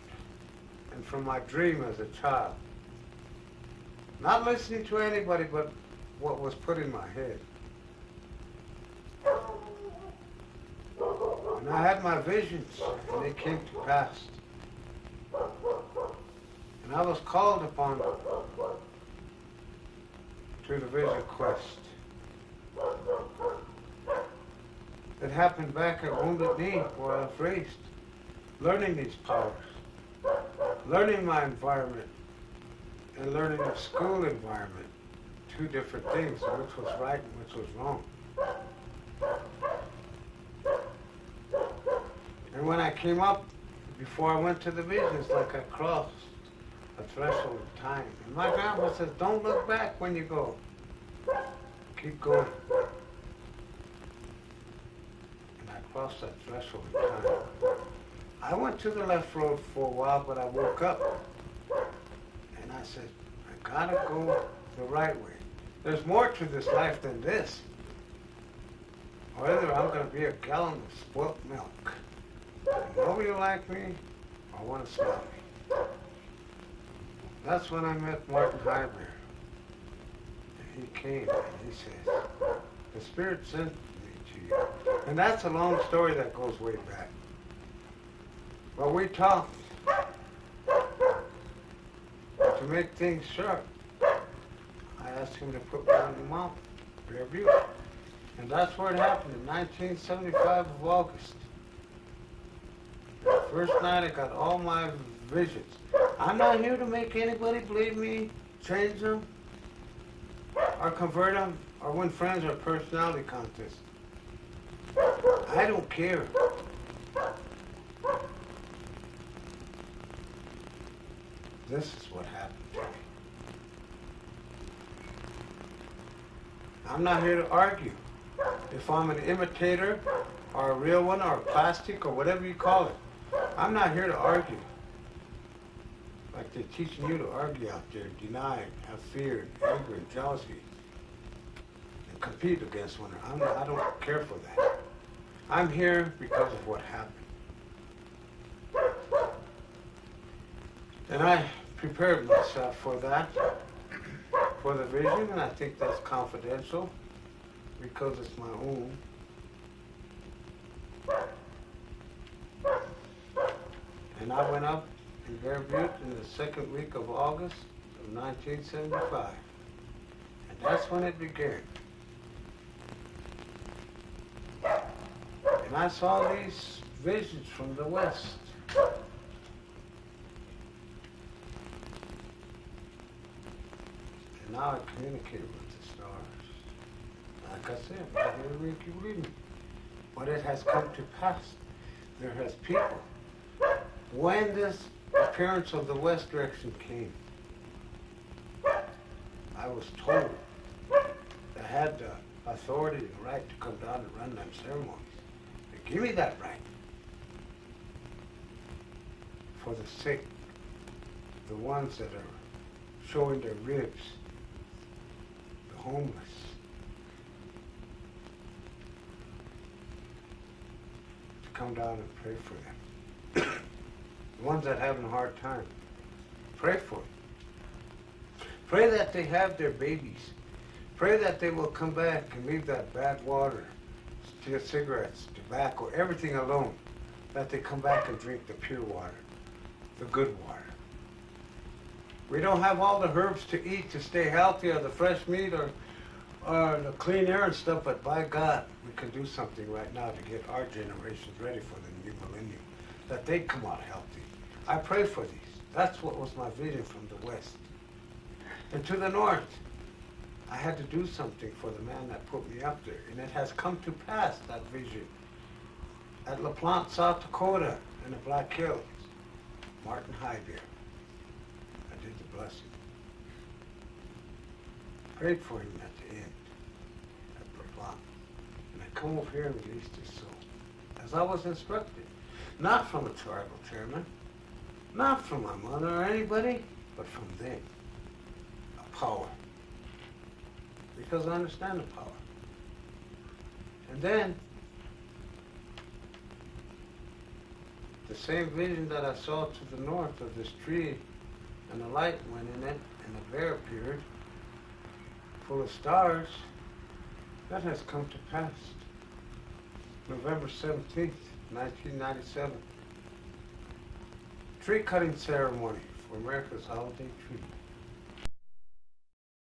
and from my dream as a child. Not listening to anybody but what was put in my head. And I had my visions, and they came to pass. And I was called upon to the vision quest. It happened back at Wounded Knee, where I was raised, learning these powers, learning my environment, and learning the school environment. Two different things, which was right and which was wrong. And when I came up, before I went to the vision, it's like I crossed a threshold of time. And my grandpa says, don't look back when you go. Keep going. And I crossed that threshold of time. I went to the left road for a while, but I woke up. And I said, I gotta go the right way. There's more to this life than this. Whether I'm gonna be a gallon of spoiled milk. Nobody will like me or want to smell me. That's when I met Martin Hyber. He came and he says, the Spirit sent me to you. And that's a long story that goes way back. But we talked. To make things sharp, I asked him to put me on the mountain, Bear Butte. And that's where it happened, in 1975 of August. The first night I got all my visions. I'm not here to make anybody believe me, change them, or convert them, or win friends or personality contests. I don't care. This is what happened to me. I'm not here to argue. If I'm an imitator, or a real one, or a plastic, or whatever you call it, I'm not here to argue. Like they're teaching you to argue out there, deny, have fear, anger, and jealousy, and compete against one another. I don't care for that. I'm here because of what happened. And I prepared myself for that, for the vision, and I think that's confidential because it's my own. And I went up in Bear Butte in the second week of August of 1975. And that's when it began. And I saw these visions from the west. And now I communicate with the stars. Like I said, I didn't really keep reading. But it has come to pass. There has people. When this appearance of the west direction came, I was told that I had the authority and right to come down and run them ceremonies. They give me that right. For the sick, the ones that are showing their ribs, the homeless. To come down and pray for them. The ones that are having a hard time, pray for them. Pray that they have their babies. Pray that they will come back and leave that bad water, steal cigarettes, tobacco, everything alone. That they come back and drink the pure water, the good water. We don't have all the herbs to eat to stay healthy, or the fresh meat, or the clean air and stuff, but by God, we can do something right now to get our generations ready for the new millennium, that they come out healthy. I pray for these. That's what was my vision from the west. And to the north, I had to do something for the man that put me up there, and it has come to pass, that vision. At La Plante, South Dakota, in the Black Hills, Martin Highbeer. I did the blessing. Prayed for him at the end, at La Plante. And I come over here and released his soul, as I was instructed. Not from a tribal chairman, not from my mother or anybody, but from them. A power. Because I understand the power. And then, the same vision that I saw to the north of this tree, and the light went in it, and a bear appeared, full of stars, that has come to pass. November 17th, 1997. Tree cutting ceremony for America's holiday tree.